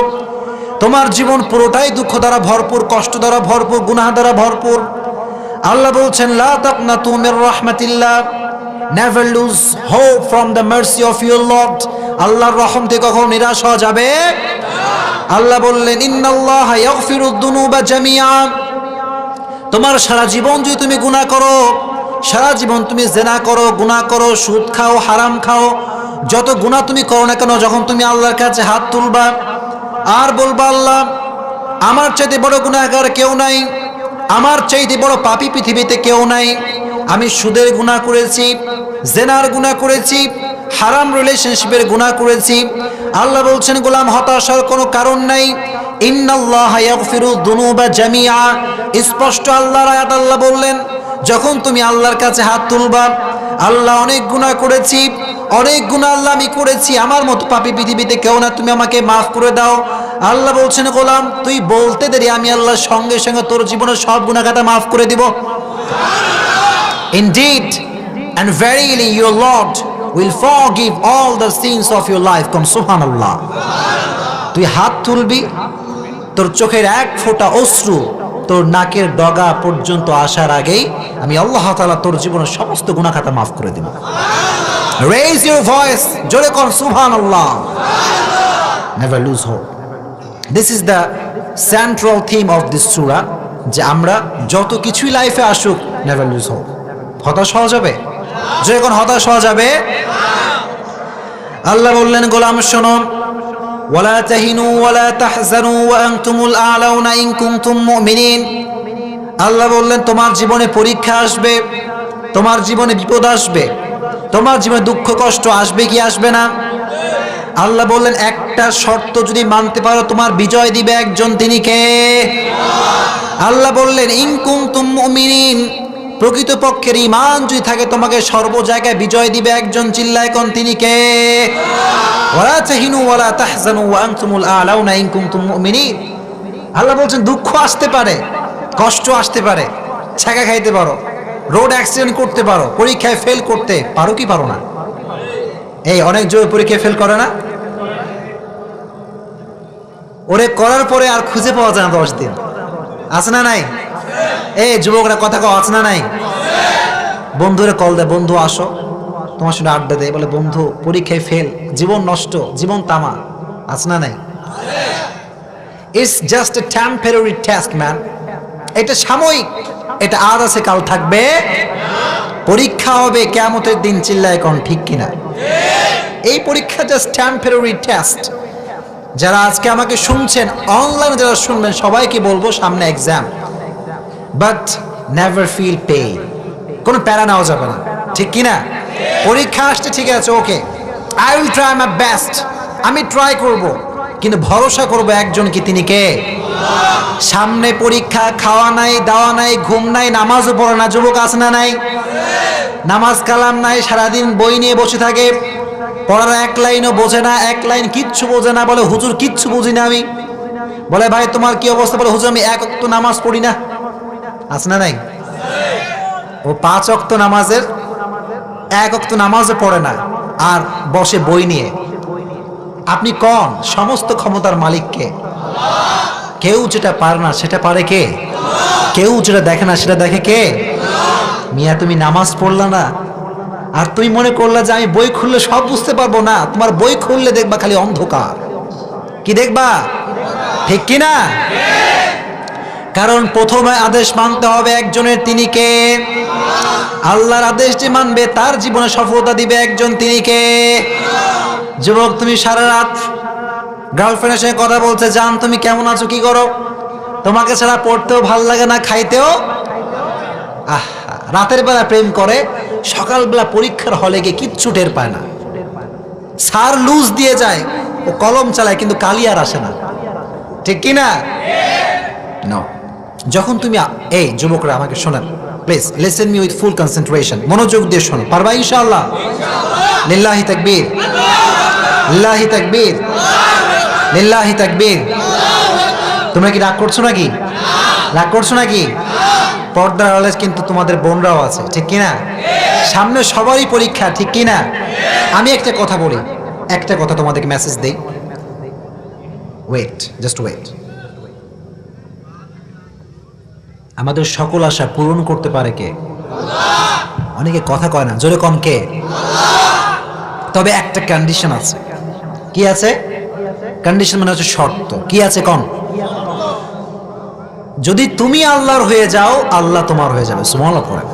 তোমার জীবন পুরোটাই দুঃখ দ্বারা ভরপুর, কষ্ট দ্বারা ভরপুর, গুনাহ দ্বারা ভরপুর। আল্লাহ বলছেন, লা তাকনাতু মির রাহমাতিল্লাহ, never lose hope from the mercy of your lord, আল্লাহর রহম থেকে কখনো নিরাশ হওয়া যাবে। আল্লাহ বললেন, ইন্নাল্লাহা ইয়াগফিরুয যুনুবা জামিআ, তোমার সারা জীবন যদি তুমি গুনাহ করো, সারা জীবন তুমি জিনা করো, গুনাহ করো, সুদ খাও, হারাম খাও, যত গুনাহ তুমি করো না কেন, যখন তুমি আল্লাহর কাছে হাত তুলবা আর বলবা, আল্লাহ আমার চাইতে বড় গুনাহগার কেউ নাই, আমার চাইতে বড় পাপী পৃথিবীতে কেউ নাই, আমি সুদের গুনাহ করেছি, জিনার গুনাহ করেছি, হারাম রিলেশনশিপের গুনাহ করেছি। আল্লাহ বলছেন, গোলাম হতাশার কোনো কারণ নাই, ইন্নাল্লাহা ইয়াগফিরুয যুনুবা জামিআ। স্পষ্ট আল্লাহর আয়াত, আল্লাহ বললেন যখন তুমি আল্লাহর কাছে হাত তুলবা, আল্লাহ অনেক গুনাহ করেছি, অনেক গুনাহ আল্লাহ আমি করেছি, আমার মতো পাপী পৃথিবীতে কেউ না, তুমি আমাকে মাফ করে দাও। আল্লাহ বলছেন, গোলাম তুই বলতে দেরি, আমি আল্লাহ সঙ্গে সঙ্গে তোর জীবনের সব গুনাহ খাতা মাফ করে দিব। Indeed and verily your Lord will forgive all the sins of your life. Come subhanallah. তুই হাত তুলবি, তোর চোখের এক ফোঁটা অশ্রু তোর নাকের ডগা পর্যন্ত আসার আগেই আমি আল্লাহ তাআলা তোর জীবনের সমস্ত গুনাহ খাতা মাফ করে দেব। Raise your voice, জোরে কর সুবহানাল্লাহ। Never lose hope. This is the central theme of this surah, যে আমরা যত কিছুই লাইফে আসুক, never lose hope. হতাশ হওয়া যাবে? যখন হতাশ হওয়া যাবে, আল্লাহ বললেন, গোলাম শোনো, ওয়ালা তাহিনু ওয়ালা তাহজানু ওয়া আনতুমুল আ'লাউনা ইন কুনতুম মুমিনিন। আল্লাহ বললেন তোমার জীবনে পরীক্ষা আসবে, তোমার জীবনে বিপদ আসবে, তোমার জীবনে দুঃখ কষ্ট আসবে কি আসবে না? আল্লাহ বললেন একটা শর্ত যদি মানতে পারো তোমার বিজয় দিবে একজন, তিনি কে? আল্লাহ বললেন ইন কুনতুম মুমিনিন, প্রকৃতপক্ষের ঈমান যদি থাকে তোমাকে সর্ব জায়গায় বিজয় দিবে একজন, চিল্লায় কোন, তিনি কে? ওয়ালা তাহিনু ওয়ালা তাহজানু ওয়া আনতুমুল আ'লাউনা ইন কুনতুম মুমিনিন। আল্লাহ বলছেন দুঃখ আসতে পারে, কষ্ট আসতে পারে, ছ্যাঁকা খাইতে পারো, রোড অ্যাক্সিডেন্ট করতে পারো, পরীক্ষায় ফেল করতে পারো কি পারো না? এই অনেক জোর পরীক্ষায় ফেল করে না, ওরে করার পরে আর খুঁজে পাওয়া যায় না 10 দিন, আছে না নাই? এই যুবকরা কথা কও, আছে না নাই? বন্ধুরে কল দেয়, বন্ধু আসো, তোমার সঙ্গে আড্ডা দেয়, বলে বন্ধু পরীক্ষায় ফেল, জীবন নষ্ট, জীবন তামা, আছে না নাই? It's just a temporary test man, এটা সাময়িক, এটা আজ আছে কাল থাকবে, পরীক্ষা হবে কিয়ামতের দিন, চিল্লায় কোন ঠিক কিনা? এই পরীক্ষা জাস্ট টেম্পোরারি টেস্ট। যারা আজকে আমাকে শুনছেন, অনলাইনে যারা শুনবেন, সবাইকে বলবো সামনে exam, but never feel pain, কোনো প্যারা নেওয়া যাবে না, ঠিক কিনা? পরীক্ষা আসছে ঠিক আছে, okay, I will try my best, আমি ট্রাই করব, কিন্তু ভরসা করব একজন, কি তিনি কে? সামনে পরীক্ষা, খাওয়া নাই, দাওয়া নাই, ঘুম নাই, নামাজও পড়ে না, যুবক আছে না নাই? নামাজ কালাম নাই, সারাদিন বই নিয়ে বসে থাকে, পড়ার এক লাইনও বোঝে না, এক লাইন কিচ্ছু বোঝে না, বলে হুজুর কিচ্ছু বুঝি না আমি। বলে ভাই তোমার কি অবস্থা? বলে হুজুর আমি 1 ওয়াক্ত নামাজ পড়ি না, আছে না নাই? ও 5 ওয়াক্ত নামাজের 1 ওয়াক্ত নামাজও পড়ে না, আর বসে বই নিয়ে। আপনি কোন? সমস্ত ক্ষমতার মালিককে। কেউ যেটা পারে না সেটা পারে কে? কেউ যেটা দেখে না সেটা দেখে কে? মিয়া তুমি নামাজ পড়লা না, আর তুমি মনে করলা যে আমি বই খুললে সব বুঝতে পারবো না। তোমার বই খুললে দেখবা খালি অন্ধকার, কি দেখবা? ঠিক কিনা? কারণ প্রথমে আদেশ মানতে হবে একজনের, তিনি কে? আল্লাহর আদেশ যে মানবে তার জীবনে সফলতা দিবে একজন, তিনি কে? যুবক তুমি সারা রাত গার্লফ্রেন্ডের সঙ্গে কথা বলছে, জান তুমি কেমন আছো, কি করো? তোমাকে ছাড়া পড়তেও ভাল লাগে না, খাইতেও। রাতের বেলা প্রেম করে, সকালবেলা পরীক্ষার হলে গিয়ে কিচ্ছু টের পায় না, স্যার লুজ দিয়ে যায়, ও কলম চালায় কিন্তু কালি আর আসে না, ঠিক কিনা? যখন তুমি, এই যুবকরা আমাকে শোনেন please, listen me with full concentration, মনোযোগ দিয়ে শোনো, পারবা ইনশাআল্লাহ? লিল্লাহি তাকবীর, লিল্লাহি তাকবীর, লিল্লাহি তাকবীর। তোমরা কি রাগ করছো নাকি? রাগ করছো নাকি? পর্দার আড়ালে কিন্তু তোমাদের বোনরাও আছে, ঠিক কিনা? সামনে সবারই পরীক্ষা, ঠিক কিনা? আমি একটা কথা বলি, একটা কথা তোমাদেরকে মেসেজ দেই, ওয়েট, জাস্ট ওয়েট। আমাদের সকল আশা পূরণ করতে পারে কে? অনেকে কথা কয় না, জোরে কম কে? তবে একটা কন্ডিশন আছে। কি আছে? কন্ডিশন মানে হচ্ছে শর্ত। কি আছে কম? যদি তুমি আল্লাহর হয়ে যাও, আল্লাহ তোমার হয়ে যাবে। সুবহানাল্লাহ পড়েন।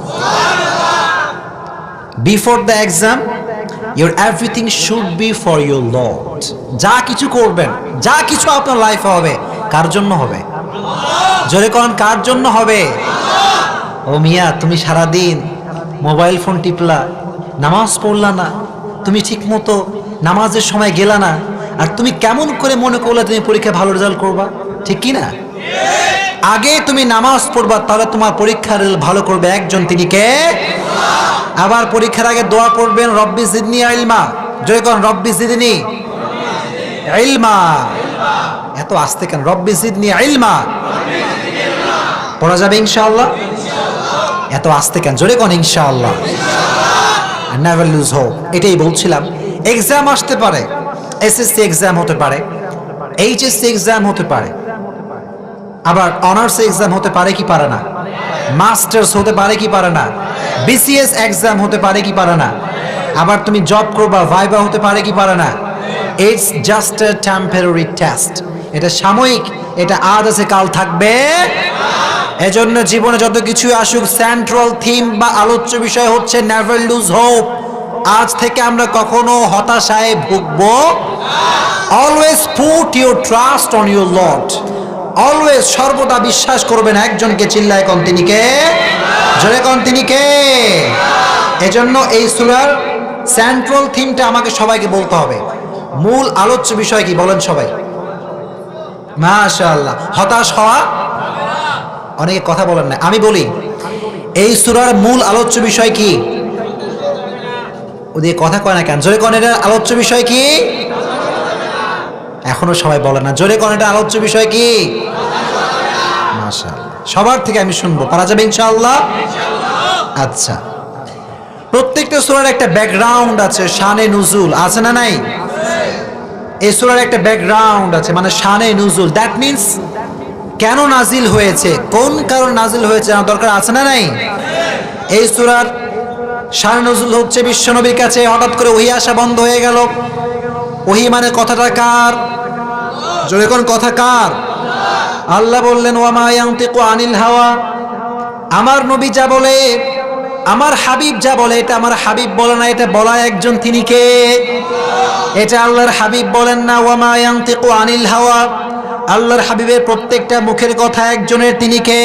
Before the exam your everything should be for your Lord. যা কিছু করবেন, যা কিছু আপনার লাইফে হবে, কার জন্য হবে? জোরে কোন, কার জন্য হবে? ও মিয়া তুমি সারাদিন মোবাইল ফোন টিপলা, নামাজ পড়লা না, তুমি ঠিক মতো নামাজের সময় গেলা না, আর তুমি কেমন করে মনে করলে তুমি পরীক্ষায় ভালো রেজাল্ট করবা, ঠিক কি না? আগে তুমি নামাজ পড়বা, তাহলে তোমার পরীক্ষার রেজাল্ট ভালো করবে একজন, তিনি কে? আবার পরীক্ষার আগে দোয়া পড়বেন, রব্বি জিদনি ইলমা। জয় কোন, রব্বি জিদনি ইলমা। এত আস্তে কেন? রব্বি জিদনি ইলমা পড়া যাবে ইনশাআল্লাহ। এত আস্তে কেন? জোরে কোন ইনশাআল্লাহ। Never lose hope. এটাই বলছিলাম, এক্সাম আসতে পারে, এসএসসি এক্সাম হতে পারে, এইচএসসি এক্সাম হতে পারে, আবার অনার্স এক্সাম হতে পারে কি পারে না, মাস্টার্স হতে পারে কি পারে না, বিসিএস এক্সাম হতে পারে কি পারে না, আবার তুমি জব করবা, ভাইবা হতে পারে কি পারে না। It's just a temporary test. এটা সাময়িক, এটা আজ আছে কাল থাকবে। এজন্য জীবনে যত কিছু আসুক, সেন্ট্রাল থিম বা আলোচ্য বিষয় হচ্ছে নেভার লুজ হোপ। আজ থেকে আমরা কখনো হতাশায় ভুগবো। Always put your trust on your lord. Always, সর্বদা বিশ্বাস করবেন একজনকে। চিল্লায় কোন তিনি কে? জোরে কোন তিনি কে? এজন্য এই সূরার সেন্ট্রাল থিমটা আমাকে সবাইকে বলতে হবে। মূল আলোচ্য বিষয় কি বলেন সবাই? মাশাআল্লাহ। হতাশ হওয়া, অনেকে কথা বলেন না, আমি বলি এই সূরার মূল আলোচ্য বিষয় কি? ওদিকে কথা কয় না কেন? জোরে কোন এটার আলোচ্য বিষয় কি? এখনো সবাই বলে না। জোরে কোন এটার আলোচ্য বিষয় কি? মাশাআল্লাহ, সবার থেকে আমি শুনবো। পারা যাবে ইনশাআল্লাহ? আচ্ছা, প্রত্যেকটা সূরার একটা ব্যাকগ্রাউন্ড আছে, শানে নুজুল আছে না নাই? এই সূরার একটা ব্যাকগ্রাউন্ড আছে, মানে শানে নুজুল। দ্যাট মিন্স কেন নাজিল হয়েছে, কোন কারণ নাজিল হয়েছে, জানা দরকার আছে না নাই? এই সূরার শানে নুজুল হচ্ছে বিশ্বনবীর কাছে হঠাৎ করে ওহী আসা বন্ধ হয়ে গেল। ওহী মানে কথাটা কার? জোরে কোন কথা কার? আল্লাহ বললেন ওয়ামা ইয়ানতিকু আনিল হাওয়া, আমার নবী যা বলে, আমার হাবিব যা বলে, এটা আমার হাবিব বলে না, এটা বলা একজন, তিনি কে? এটা আল্লাহর হাবিব বলেন না। ওয়ামা ইয়ানতিকু আনিল হাওয়া, আল্লাহর হাবিবের প্রত্যেকটা মুখের কথা একজনের, তিনি কে?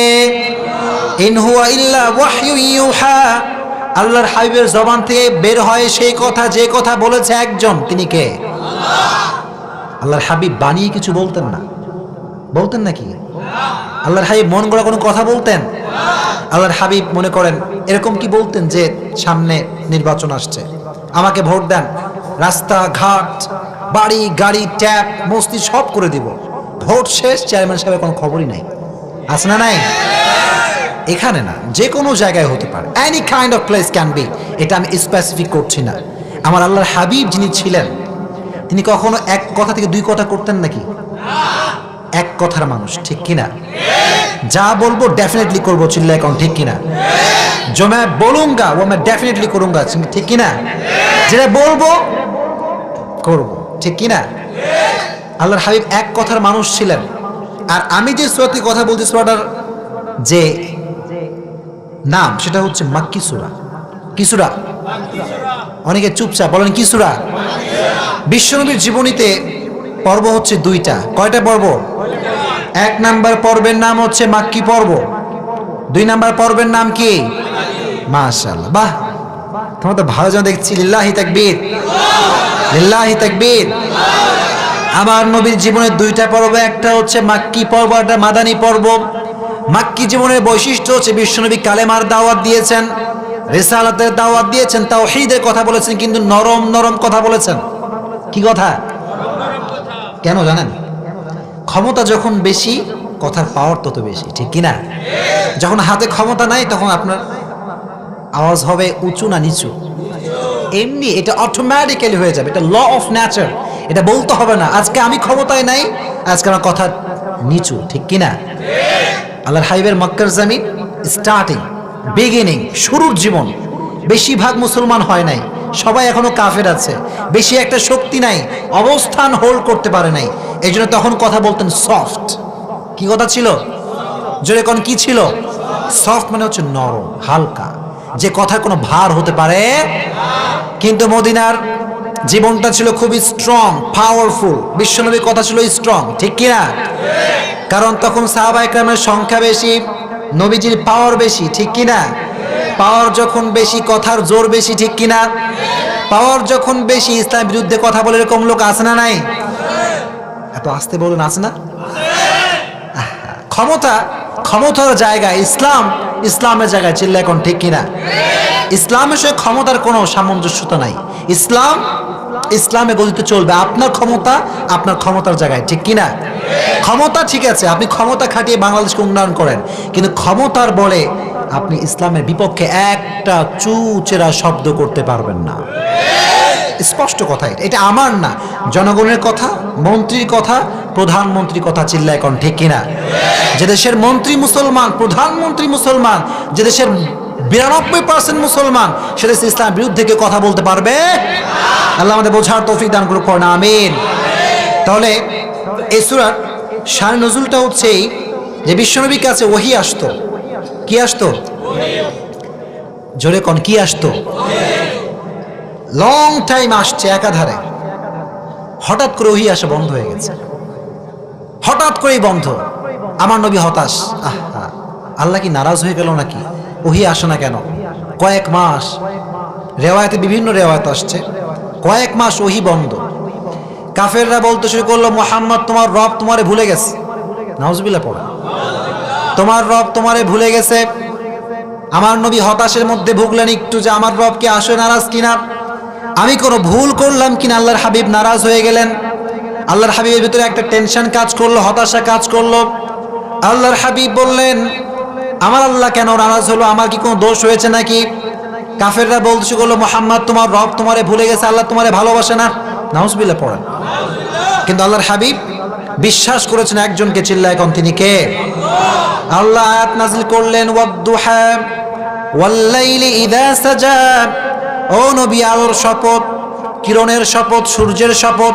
ইন হুয়া ইল্লা ওয়াহয়ু ইউহা, আল্লাহর হাবিবের জবান থেকে বের হয় সেই কথা, যে কথা বলেছে একজন, তিনি কে? আল্লাহর হাবিব বানিয়ে কিছু বলতেন না। বলতেন নাকি? আল্লাহর হাবিব মন গড়া কোনো কথা বলতেন? আল্লাহর হাবিব মনে করেন এরকম কি বলতেন যে সামনে নির্বাচন আসছে, আমাকে ভোট দেন, রাস্তাঘাট, বাড়ি গাড়ি, ট্যাপ, মসজিদ সব করে দিব, ভোট শেষ, চেয়ারম্যান সাহেবের কোনো খবরই নাই? আছে না নাই? এখানে না, যে কোনো জায়গায় হতে পারে, any kind of place can be. এটা আমি স্পেসিফিক করছি না। আমার আল্লাহর হাবিব যিনি ছিলেন, তিনি কখনো এক কথা থেকে দুই কথা করতেন নাকি? এক কথার মানুষ, ঠিক কিনা? যা বলবো ডেফিনেটলি করবো, চিল্লায় কোন ঠিক কিনা? जो मैं बोलूंगा वो मैं डेफिनेटली करूंगा, ঠিক কিনা? যেটা বলবো করবো, ঠিক কিনা? আল্লাহর হাবিব এক কথার মানুষ ছিলেন। আর আমি যে সূরাটি কথা বলছি, সূরাটার যে নাম সেটা হচ্ছে মাক্কি সূরা। কি সূরা? অনেকে চুপচাপ বলেন কি সূরা? বিশ্বনবীর জীবনীতে পর্ব হচ্ছে দুইটা। কয়টা পর্ব? এক নাম্বার পর্বের নাম হচ্ছে মাক্কি পর্ব, দুই নাম্বার পর্বের নাম কি? মাশাআল্লাহ, বাহ, তোমরা তো ভালো জন দেখছি। লিল্লাহি তাকবীর, লিল্লাহি তাকবীর। আমার নবীর জীবনের দুইটা পর্ব, একটা হচ্ছে মাক্কি পর্ব, একটা মাদানী পর্ব। মাক্কি জীবনের বৈশিষ্ট্য হচ্ছে বিশ্বনবী কালেমার দাওয়াত দিয়েছেন, রিসালাতের দাওয়াত দিয়েছেন, তাওহীদের কথা বলেছেন, কিন্তু নরম নরম কথা বলেছেন। কি কথা? কেন জানেন? ক্ষমতা যখন বেশি, কথার পাওয়ার তত বেশি, ঠিক কিনা? যখন হাতে ক্ষমতা নাই, তখন আপনার আওয়াজ হবে উঁচু না নিচু? এমনি, এটা অটোমেটিক্যালি হয়ে যাবে, এটা ল অফ নেচার। এটা বলতে হবে না আজকে আমি ক্ষমতায় নাই, আজকে আমার কথা নিচু, ঠিক কিনা? আল্লাহর হাবিবের মক্কার জমিন স্টার্টিং, বিগিনিং, শুরুর জীবন, বেশিরভাগ মুসলমান হয় নাই, সবাই এখনো কাফের আছে, বেশি একটা শক্তি নাই, অবস্থান হোল্ড করতে পারে নাই। এই জন্য তখন কথা বলতেন সফট। কি কথা ছিল? জোরে কোন কি ছিল? সফট মানে হচ্ছে নরম, হালকা, যে কথার কোনো ভার হতে পারে। কিন্তু মদিনার জীবনটা ছিল খুবই স্ট্রং, পাওয়ারফুল। বিশ্বনবীর কথা ছিল স্ট্রং, ঠিক কিনা? কারণ তখন সাহাবা ইকরামের সংখ্যা বেশি, নবীজির পাওয়ার বেশি, ঠিক কিনা? পাওয়ার যখন বেশি, কথার জোর বেশি, ঠিক কিনা? পাওয়ার যখন বেশি, ইসলামের বিরুদ্ধে কথা বলে এরকম লোক আছে না নাই? এত আস্তে বলুন, আছে না? ক্ষমতা, ক্ষমতার জায়গায় ইসলাম, ইসলামের জায়গায়, চিল্লা এখন ঠিক কিনা? ইসলামের সঙ্গে ক্ষমতার কোনো সামঞ্জস্যতা নাই। ইসলাম, ইসলামে গতিতে চলবে। আপনার ক্ষমতা আপনার ক্ষমতার জায়গায়, ঠিক কিনা? ক্ষমতা ঠিক আছে, আপনি ক্ষমতা খাটিয়ে বাংলাদেশকে উন্নয়ন করেন, কিন্তু ক্ষমতার বলে আপনি ইসলামের বিপক্ষে একটা চুচেরা শব্দ করতে পারবেন না। স্পষ্ট কথা, এটা আমার না, জনগণের কথা, মন্ত্রীর কথা, প্রধানমন্ত্রীর কথা, চিল্লায় কোন ঠিক কিনা? যে দেশের মন্ত্রী মুসলমান, প্রধানমন্ত্রী মুসলমান, যে দেশের 92% মুসলমান, সে দেশে ইসলামের বিরুদ্ধে কেউ কথা বলতে পারবে? আল্লাহ আমাদের বোঝার তৌফিক দান করুক, না আমিন। তাহলে এই সূরার শান নজুলটা হচ্ছে যে বিশ্বনবীর কাছে ওহী আসতো। কি আসতো? জোরে কোন কি আসতো? লং টাইম আসছে একাধারে, হঠাৎ করে ওহী আসা বন্ধ হয়ে গেছে, হঠাৎ করেই বন্ধ। আমার নবী হতাশ, আহা আল্লাহ কি নারাজ হয়ে গেল নাকি, ওহী আসে না কেন? কয়েক মাস, রেওয়ায়তে বিভিন্ন রেওয়ায়ত আসছে কয়েক মাস ওহী বন্ধ। কাফেররা বলতে শুরু করলো, মুহাম্মদ তোমার রব তোমারে ভুলে গেছে। নাউজুবিল্লাহ পড়া, তোমার রব তোমারে ভুলে গেছে। আমার নবী হতাশের মধ্যে ভুগলেন একটু, যে আমার রব কি আসলে নারাজ কিনা, আমি কোনো ভুল করলাম কিনা, আল্লাহর হাবিব নারাজ হয়ে গেলেন। আল্লাহর হাবিবের ভিতরে একটা টেনশন কাজ করলো, হতাশা কাজ করলো। আল্লাহর হাবিব বললেন, আমার আল্লাহ কেন নারাজ হলো, আমার কি কোনো দোষ হয়েছে নাকি? কাফেররা বলতে বললো, মুহাম্মদ তোমার রব তোমারে ভুলে গেছে, আল্লাহ তোমারে ভালোবাসে না। নাউজুবিল্লাহ পড়েন। কিন্তু আল্লাহর হাবিব বিশ্বাস করেছেন একজনকে, চিল্লায় এখন তিনি কে? আল্লাহ আয়াত নাযিল করলেন, ওয়াদ-দুহা ওয়াল-লাইলি ইযা সাজা, ও নবী আলোর শপথ, কিরণের শপথ, সূর্যের শপথ,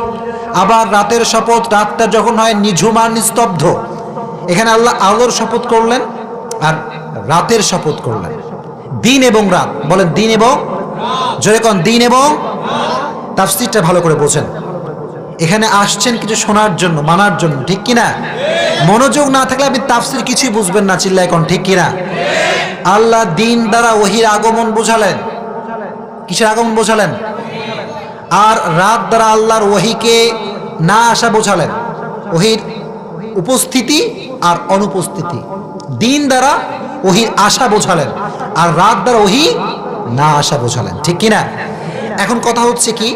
আবার রাতের শপথ, রাতটা যখন হয় নিঝুম আর নিস্তব্ধ। এখানে আল্লাহ আলোর শপথ করলেন আর রাতের শপথ করলেন, দিন এবং রাত। বলেন দিন এবং, জোরে কোন দিন এবং। তাফসীরটা ভালো করে বোঝেন, এখানে আসছেন কিছু শোনার জন্য, মানার জন্য, ঠিক কিনা? মনোযোগ না থাকলে আপনি তাফসীর কিছুই বুঝবেন না, চিল্লায় কোন ঠিক কিনা? আল্লাহ দিন দ্বারা ওহীর আগমন বোঝালেন, কিসের আগমন বোঝালেন? আর রাত দ্বারা আল্লাহর ওহীকে না আসা বোঝালেন, ওহীর উপস্থিতি আর অনুপস্থিতি। দিন দ্বারা ওহীর আসা বোঝালেন, আর রাত দ্বারা ওহী না আসা বোঝালেন, ঠিক কিনা? এখন কথা হচ্ছে কি,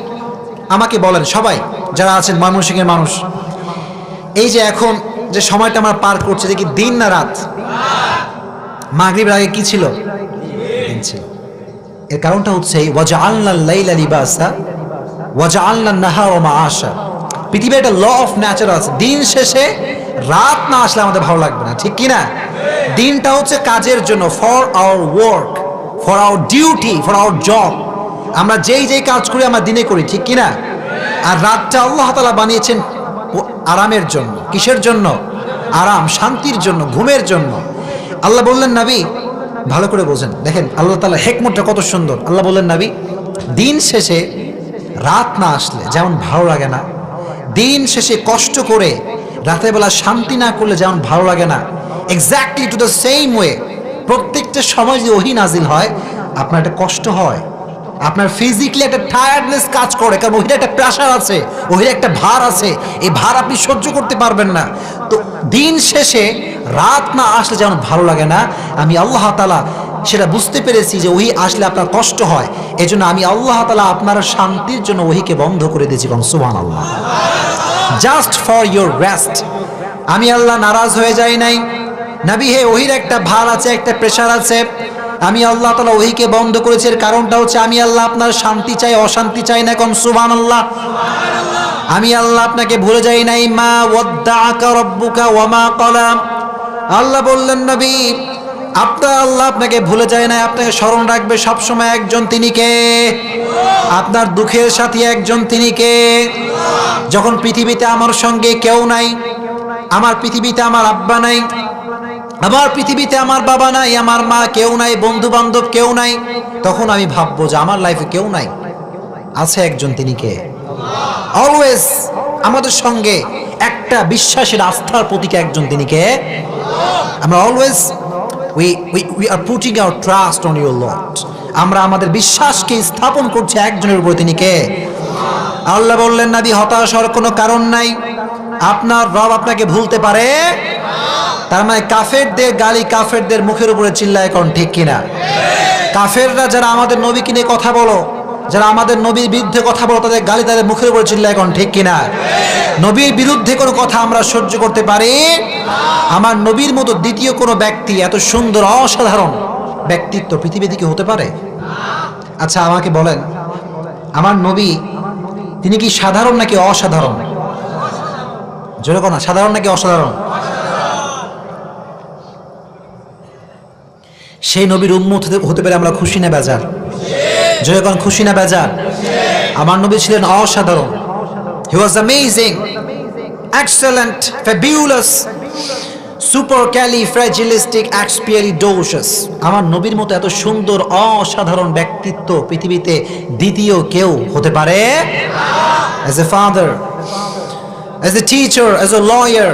আমাকে বলেন সবাই যারা আছেন ময়মনসিংহের মানুষ, এই যে এখন যে সময়টা আমরা পার করছি, যে কি দিন না রাত? মাগরিবের আগে কি ছিল? দিন ছিল। এর কারণটা হচ্ছে ওয়াজআলনাল লাইলা লিবাসা ওয়াজআলনান নাহারা মাআশা। পৃথিবীর একটা ল অফ নেচার আছে, দিন শেষে রাত না আসলে আমাদের ভালো লাগবে না, ঠিক কিনা? দিনটা হচ্ছে কাজের জন্য, for our work, for our duty, for our job. আমরা যেই যেই কাজ করি আমরা দিনে করি, ঠিক কিনা? আর রাতটা আল্লাহ তাআলা বানিয়েছেন আরামের জন্য। কিসের জন্য? আরাম, শান্তির জন্য, ঘুমের জন্য। আল্লাহ বললেন নবী, ভালো করে বোঝেন, দেখেন আল্লাহ তাআলা হিকমতটা কত সুন্দর। আল্লাহ বললেন নবী, দিন শেষে রাত না আসলে যেমন ভালো লাগে না, দিন শেষে কষ্ট করে রাতের বেলা শান্তি না করলে যেমন ভালো লাগে না, exactly to the same way প্রত্যেকটা সময় যদি ওহী নাজিল হয় আপনার একটা কষ্ট হয়, আপনার ফিজিক্যালি একটা টায়ার্ডনেস কাজ করে, কারণ ওহির একটা প্রেশার আছে, ওহির একটা ভার আছে, এই ভার আপনি সহ্য করতে পারবেন না। তো দিন শেষে রাত না আসলে যেমন ভালো লাগে না, আমি আল্লাহ তাআলা সেটা বুঝতে পেরেছি যে ওহী আসলে আপনার কষ্ট হয়, এজন্য আমি আল্লাহ তাআলা আপনার শান্তির জন্য ওহীকে বন্ধ করে দিয়েছি। কোন সুবহানাল্লাহ। Just for your rest. আমি আল্লাহ নারাজ হয়ে যাই নাই। নবী হে, ওহীর একটা ভার আছে, একটা প্রেশার আছে, আমি আল্লাহ তাআলা ওহীকে বন্ধ করেছি। এর কারণটা হচ্ছে আমি আল্লাহ আপনার শান্তি চাই, অশান্তি চাই না। কোন সুবহানাল্লাহ। আমি আল্লাহ আপনাকে ভুলে যাই নাই। মা ওয়াদ্দাআকা রাব্বুকা ওয়া মা ক্বালা। আল্লাহ বললেন নবী, আপনার আল্লাহ আপনাকে ভুলে যায় না, আপনাকে স্মরণ রাখবে সবসময় একজন, তিনি কে? আপনার দুঃখের সাথী একজন, তিনি কে? যখন পৃথিবীতে আমার সঙ্গে কেউ নাই, আমার পৃথিবীতে আমার আব্বা নাই, আমার পৃথিবীতে আমার বাবা নাই, আমার মা কেউ নাই, বন্ধু বান্ধব কেউ নাই, তখন আমি ভাববো যে আমার লাইফে কেউ নাই, আছে একজন, তিনি কে? অলওয়েজ আমাদের সঙ্গে একটা বিশ্বাসের আস্থার প্রতীক একজন, তিনি কে? আমরা always we are putting our trust on your Lord. আমরা আমাদের বিশ্বাসকে স্থাপন করছি একজনের উপর, তিনি কে? আল্লাহ বললেন নবী, হতাশ হওয়ার কোনো কারণ নাই, আপনার রব আপনাকে ভুলতে পারে। তার মানে কাফেরদের গালি কাফেরদের মুখের উপরে চিল্লায়, কোন ঠিক কিনা? কাফেররা যারা আমাদের নবীকে নিয়ে কথা বলো, যারা আমাদের নবীর বিরুদ্ধে কথা বলো, তাদের গালি তাদের মুখের উপরে চিল্লায়, কোন ঠিক কিনা? নবীর বিরুদ্ধে কোনো কথা আমরা সহ্য করতে পারি? আমার নবীর মতো দ্বিতীয় কোনো ব্যক্তি এত সুন্দর অসাধারণ ব্যক্তিত্ব পৃথিবীতে কি হতে পারে? আচ্ছা আমাকে বলেন, আমার নবী তিনি কি সাধারণ নাকি অসাধারণ? জোরে কোন, সাধারণ নাকি অসাধারণ? সেই নবীর উম্মত হতে পেরে আমরা খুশি না বেজার? জোরে কোন, খুশি না বেজার? আমার নবী ছিলেন অসাধারণ। He was amazing, excellent, fabulous, সুপারক্যালিফ্রাজিলিস্টিকএক্সপিয়ালিডোশাস। আমার নবীর মতো এত সুন্দর অসাধারণ ব্যক্তিত্ব পৃথিবীতে দ্বিতীয় কেউ হতে পারে? As a father, as a teacher, as a lawyer,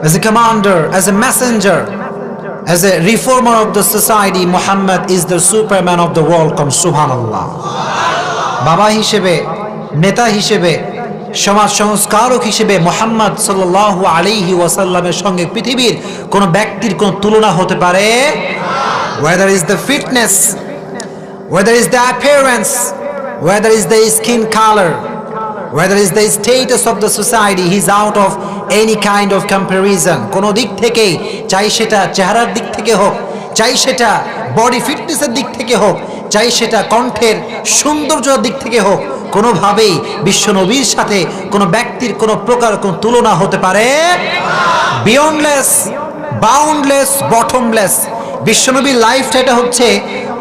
as a commander, as a messenger, as a reformer of the society, Muhammad is the superman of the world. Come subhanallah. বাবা হিসেবে, নেতা হিসেবে, সমাজ সংস্কারক হিসেবে মুহাম্মদ সাল্লাল্লাহু আলাইহি ওয়াসাল্লামের সঙ্গে পৃথিবীর কোন ব্যক্তির কোন তুলনা হতে পারে? Whether is the fitness, whether is the appearance, whether is the skin color, whether is the status of the society, he is out of any kind of comparison. কোন দিক থেকেই, চাই সেটা চেহারার দিক থেকে হোক, চাই সেটা বডি ফিটনেসের দিক থেকে হোক, চাই সেটা কণ্ঠের সৌন্দর্যের দিক থেকে হোক, কোনোভাবেই বিশ্ব নবীর সাথে কোনো ব্যক্তির কোনো প্রকার কোনো তুলনা হতে পারে? Beyondless, boundless, bottomless. বিশ্বনবীর লাইফটা এটা হচ্ছে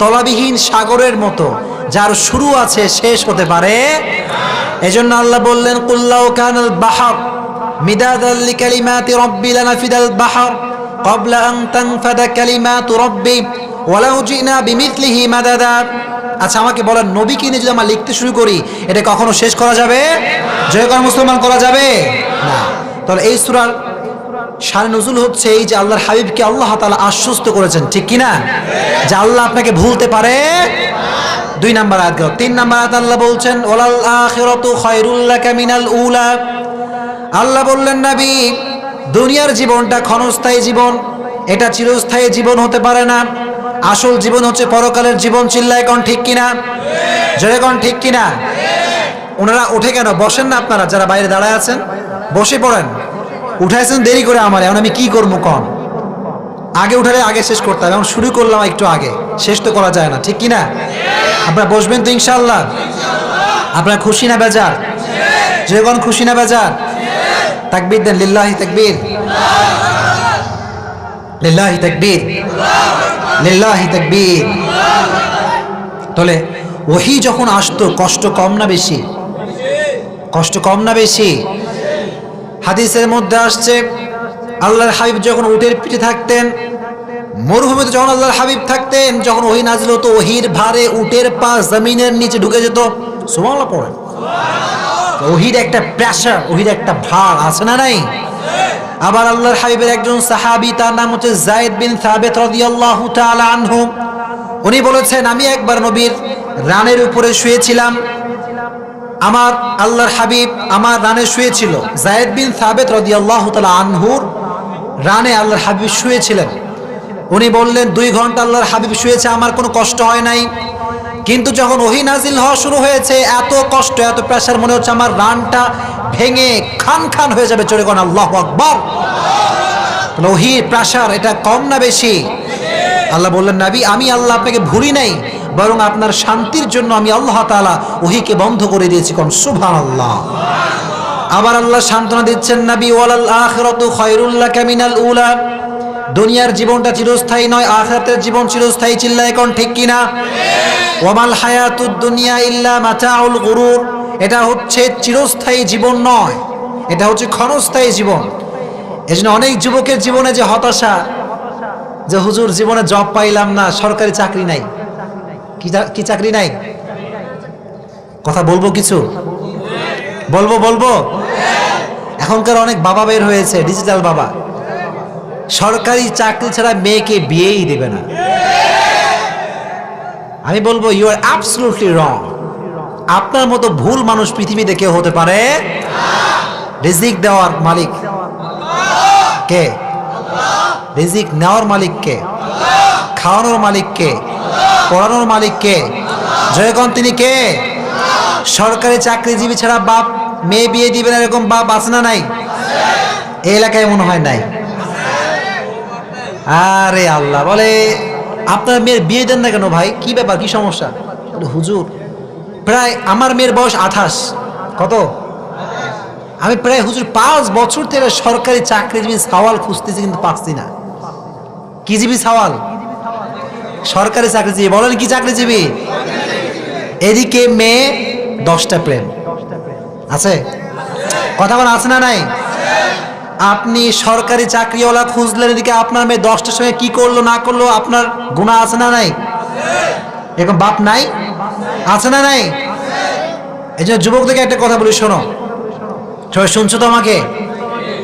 তলাবিহীন সাগরের মতো, যার শুরু আছে শেষ হতে পারে। এজন্য আল্লাহ বললেন, কুল্লাউ কানাল বাহর মিদাদাল লিকালিমাতি রাব্বি লানাফিদাল বাহর ক্বাবলা আন তানফাদা কালিমাতু রাব্বি ওয়ালাউ জিনা বিমিথলিহি মাদাদা। আচ্ছা আমাকে বলেন, নবীকে নিয়ে যদি আমরা লিখতে শুরু করি, এটা কখনো শেষ করা যাবে? জয়কার মুসলমান করা যাবে না। তাহলে এই সূরার শান নুজুল হচ্ছে এই যে আল্লাহর হাবিবকে আল্লাহ তাআলা আশ্বস্ত করেছেন, ঠিক কি না, যে আল্লাহ আপনাকে ভুলতে পারে। 2 নাম্বার আয়াত গেল। 3 নাম্বার আয়াত আল্লাহ বলছেন, ওয়ালাল আখিরাতু খায়রুল লাকা মিনাল উলা। আল্লাহ বললেন, নবী দুনিয়ার জীবনটা ক্ষণস্থায়ী জীবন, এটা চিরস্থায়ী জীবন হতে পারে না। আসল জীবন হচ্ছে পরকালের জীবন। চিল্লায় কোন ঠিক কিনা, জোরে কোন ঠিক কিনা। ওনারা উঠে কেন বসেন না? আপনারা যারা বাইরে দাঁড়ায় আছেন বসে পড়েন। উঠাইছেন দেরি করে আমার, এখন আমি কি করবো কন? আগে উঠালে আগে শেষ করতে হবে, এখন শুরু করলাম একটু আগে, শেষ তো করা যায় না, ঠিক কিনা। আপনারা বসবেন তো ইনশাআল্লাহ? আপনারা খুশি না বেজার? জোরে কোন খুশি না বেজার? তাকবীর দেন, লিল্লাহি তাকবীর, লিল্লাহি তাকবীর, লিল্লাহি তাকবীর। তাহলে ওহী যখন আসতো, কষ্ট কম না বেশি? কষ্ট কম না বেশি? হাদিসের মধ্যে আসছে, আল্লাহর হাবিব যখন উটের পিঠে থাকতেন, মরুভূমিতে যখন আল্লাহর হাবিব থাকতেন, যখন ওহী নাযিল হতো, ওহীর ভারে উটের পা জমিনের নিচে ঢুকে যেত। সুবহানাল্লাহ পড়েন। ওহীর একটা প্রেসার, ওহীর একটা ভার আছে না নাই? আবার আল্লাহর হাবিবের একজন সাহাবী, তার নাম হচ্ছে যায়েদ বিন সাবিত রাদিয়াল্লাহু তাআলা আনহু, উনি বলেছেন, আমি একবার নবীর রানের উপরে শুয়েছিলাম, আমার আল্লাহর হাবিব আমার রানে শুয়েছিল। যায়েদ বিন সাবিত রাদিয়াল্লাহু তাআলা আনহুর রানে আল্লাহর হাবিব শুয়েছিলেন। উনি বললেন, 2 ঘন্টা আল্লাহর হাবিব শুয়েছে, আমার কোনো কষ্ট হয় নাই, কিন্তু যখন ওহী নাজিল হওয়া শুরু হয়েছে, এত কষ্ট, এত প্রেসার, মনে হচ্ছে আমার রানটা ভেঙে খান খান হয়ে যাবে। চলে কোন আল্লাহু আকবার। ওহীর প্রেসার এটা কম না বেশি? আল্লাহ বললেন, নবী আমি আল্লাহ আপনাকে ভুলি নাই, বরং আপনার শান্তির জন্য আমি আল্লাহ তাআলা ওহীকে বন্ধ করে দিয়েছি। কোন সুবহানাল্লাহ। আবার আল্লাহ সান্ত্বনা দিচ্ছেন, নবী ওয়ালাল আখিরাতু খায়রুল লাকা মিনাল উলা। দুনিয়ার জীবনটা চিরস্থায়ী নয়, আখিরাতের জীবন চিরস্থায়ী। চিল্লায় কোন ঠিক কিনা। ওয়ামাল হায়াতুদ দুনিয়া ইল্লা মাতাউল গুরুর। এটা হচ্ছে চিরস্থায়ী জীবন নয়, এটা হচ্ছে ক্ষণস্থায়ী জীবন। এজন্য অনেক যুবকের জীবনে যে হতাশা, যে হুজুর জীবনে জব পাইলাম না, সরকারি চাকরি নাই। কি চাকরি নাই? কথা বলবো, কিছু বলবো। এখনকার অনেক বাবা বের হয়েছে, ডিজিটাল বাবা, সরকারি চাকরি ছাড়া মেয়েকে বিয়েই দেবে না। আমি বলবো, ইউ আর অ্যাবসলিউটলি রং। আপনার মতো ভুল মানুষ পৃথিবীতে কেউ হতে পারে? রিজিক দেওয়ার মালিক কে? রিজিক নেওয়ার মালিক কে? খাওয়ানোর মালিক কে? পড়ানোর মালিক কে? জয়গণ তিনি কে? সরকারি চাকরিজীবী ছাড়া বাপ মেয়ে বিয়ে দিবে না, এরকম বাপ আছে না নাই? এই এলাকায় মনে হয় নাই। আরে আল্লাহ বলে, আপনার মেয়ের বিয়ে দেন না কেন ভাই? কি ব্যাপার, কি সমস্যা? হুজুর প্রায় আমার মেয়ের বয়স 28। কত? আমি প্রায় হুজুর 5 বছর থেকে সরকারি চাকরিজীবী সওয়াল খুঁজতেছি, কিন্তু পাচ্ছি না। কি জীবী সওয়াল? সরকারি চাকরিজীবী। বলেন কি চাকরিজীবী? এদিকে মেয়ে, 10টা প্রেম আছে। কথা বলা আছে না নাই? আপনি সরকারি চাকরিওয়ালা খুঁজলেন, এদিকে আপনার মেয়ে 10টার সময় কি করলো না করলো, আপনার গুনাহ আছে না নাই? এরকম বাপ নাই? আছে না নাই? এই জন্য যুবকদেরকে একটা কথা বলি, শোনো। সবাই শুনছো তো আমাকে?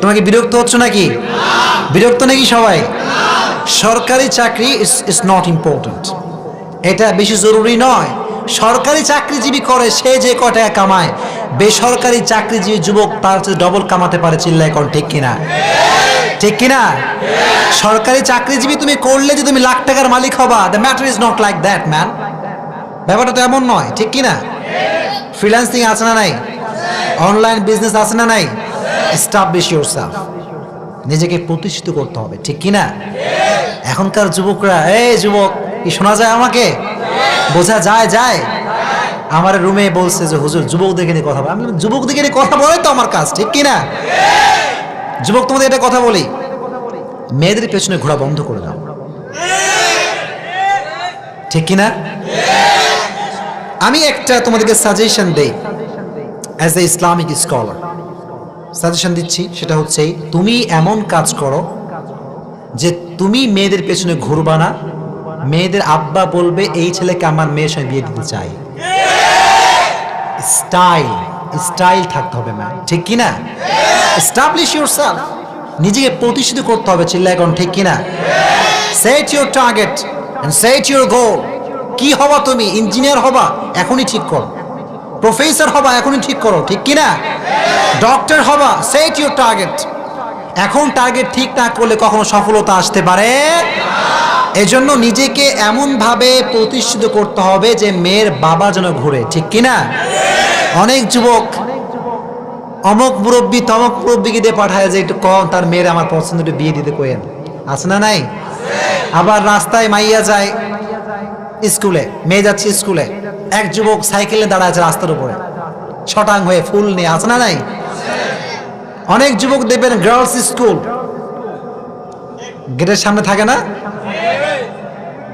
তোমাকে বিরক্ত হচ্ছ নাকি? বিরক্ত নাকি সবাই? সরকারি চাকরি ইজ নট ইম্পর্টেন্ট, এটা বেশি জরুরি নয়। সরকারি চাকরিজীবী করে সে যে ক টাকা কামায়, বেসরকারি চাকরিজীবী যুবক তার চেয়ে ডবল কামাতে পারে। চিল্লায় কোন ঠিক কিনা? ঠিক কিনা? সরকারি চাকরিজীবী তুমি করলে যে তুমি লাখ টাকার মালিক হবা, the matter is not like that man. ব্যাপারটা তো এমন নয়, ঠিক কিনা? ফ্রিল্যান্সিং আছে না নাই? অনলাইন বিজনেস আছে না নাই? এস্টাবলিশ ইয়োরসেলফ, নিজেকে প্রতিষ্ঠিত করতে হবে, ঠিক কিনা? এখনকার যুবকরা, এই যুবক কি শোনা যায় আমাকে? বোঝা যায়? যায়। আমার রুমে বলছে যে হুজুর যুবকদেরকে নিয়ে কথা বলে। আমি বললাম, যুবকদেরকে নিয়ে কথা বলে তো আমার কাজ, ঠিক কিনা? যুবক, তোমাদের এটা কথা বলি, মেয়েদের পেছনে ঘোরা বন্ধ করে দাও, ঠিক কিনা? আমি একটা তোমাদেরকে সাজেশন দেই as a Islamic scholar, suggestion দিচ্ছি। সেটা হচ্ছে তুমি এমন কাজ করো যে তুমি মেয়েদের পেছনে ঘুরবা না, মেয়েদের আব্বা বলবে এই ছেলেকে আমার মেয়ের সঙ্গে বিয়ে দিতে চাই। স্টাইল, স্টাইল থাকতে হবে ম্যাম, ঠিক কিনা? এস্টাবলিশ ইয়োরসেলফ, নিজেকে প্রতিষ্ঠিত করতে হবে। চিল্লায় কোন ঠিক কিনা? Set your target and set your goal. কি হবা তুমি? ইঞ্জিনিয়ার হবা, এখনই ঠিক করো। প্রফেসর হবা, এখনই ঠিক করো, ঠিক কিনা? ডক্টর হবা, সেট ইউর টার্গেট। এখন টার্গেট ঠিক না করলে কখনো সফলতা আসতে পারে। এজন্য নিজেকে এমনভাবে প্রতিষ্ঠিত করতে হবে যে মেয়ের বাবা যেন ঘুরে, ঠিক কিনা? অনেক যুবক অমক মুরব্বী তমক মুরব্বীকে দিয়ে পাঠায় যে একটু কম তার মেয়ের আমার পছন্দ, একটু বিয়ে দিতে কোয়েন, আছে না নাই? আবার রাস্তায় মাইয়া যায় স্কুলে, মেয়ে যাচ্ছে স্কুলে, এক যুবক সাইকেলে দাঁড়ায় আছে রাস্তার উপরে ছটাং হয়ে ফুল নিয়ে, আছে না নাই? অনেক যুবক দেখবেন গার্লস স্কুল গেটের সামনে থাকে না?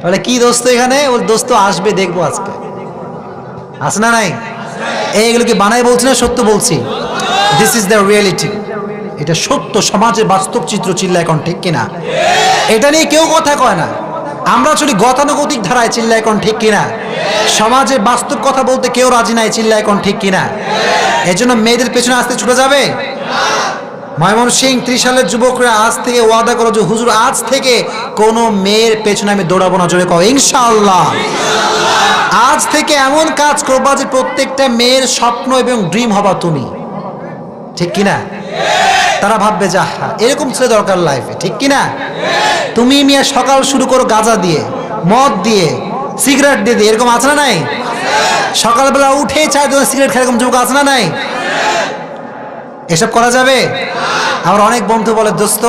তাহলে কি দোস্ত এখানে? ওর দোস্ত আসবে, দেখবো আজকে, আছে না নাই? এইগুলো কি বানাই বলছি না সত্য বলছি? দিস ইজ দ্য রিয়েলিটি, এটা সত্য, সমাজের বাস্তব চিত্র। চিল্লায় এখন ঠিক কিনা? এটা নিয়ে কেউ কথা কয় না, আমরা চলি গতানুগতিক ধারায়। চিল্লায় এখন ঠিক কিনা? সমাজের বাস্তব কথা বলতে কেউ রাজি নাই। চিল্লায় এখন ঠিক কিনা? এজন্য মেয়েদের পেছনে আসতে ছুটে যাবে। ময়মনসিংহ 30 সালের যুবকরা আজ থেকে ওয়াদা করো যে হুজুর আজ থেকে কোন মেয়ের পেছনে আমি দৌড়াবো না। জোরে কও ইনশাআল্লাহ। আজ থেকে এমন কাজ করবা যে প্রত্যেকটা মেয়ের স্বপ্ন এবং ড্রিম হবা তুমি, ঠিক কিনা? তারা ভাববে যে এরকম ছেলে দরকার লাইফে, ঠিক কিনা? তুমি মিয়া সকাল শুরু করো গাঁজা দিয়ে, মদ দিয়ে, সিগারেট দিয়ে, এরকম আছে না নাই? সকালবেলা উঠে চায় তোমার সিগারেট খায়, এরকম যুবক আছে না নাই? এসব করা যাবে? আমার অনেক বন্ধু বলে দোস্ত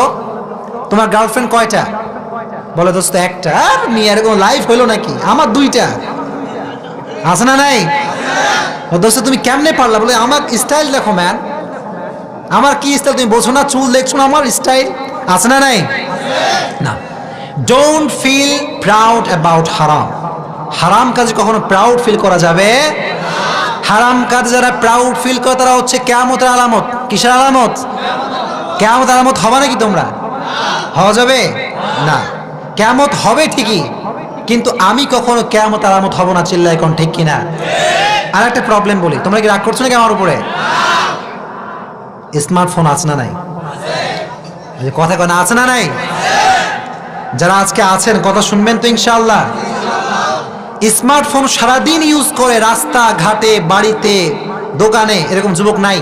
তোমার গার্লফ্রেন্ড কয়টা? বলে দোস্ত একটা। আর মেয়ে এরকম লাইফ হইলো নাকি? আমার 2টা। আছে না নাই? দোস্ত তুমি কেমনে পারলা? বলে আমার স্টাইল দেখো ম্যান। আমার কি স্টাইল তুমি বোঝো না? চুল দেখছো না আমার স্টাইল? আছে না নাই? না। ডোন্ট ফিল প্রাউড অ্যাবাউট হারাম। হারাম কাজে কখনো প্রাউড ফিল করা যাবে? হারাম কাজে যারা প্রাউড ফিল করে তারা হচ্ছে কিয়ামতের আলামত। কিসের আলামত? কিয়ামতের আলামত হবে নাকি তোমরা? হওয়া যাবে না। কিয়ামত হবে ঠিকই, কিন্তু আমি কখনো কিয়ামতের আলামত হব না। চিল্লায় কোন ঠিক কিনা? আর একটা প্রবলেম বলি, তোমরা কি রাগ করছো নাকি আমার উপরে? স্মার্টফোন আছে না নাই? কথা কয় না, আছে না নাই? যারা আজকে আছেন কথা শুনবেন তো ইনশাআল্লাহ। স্মার্টফোন সারাদিন ইউজ করে রাস্তা ঘাটে, বাড়িতে, দোকানে, এরকম যুবক নাই?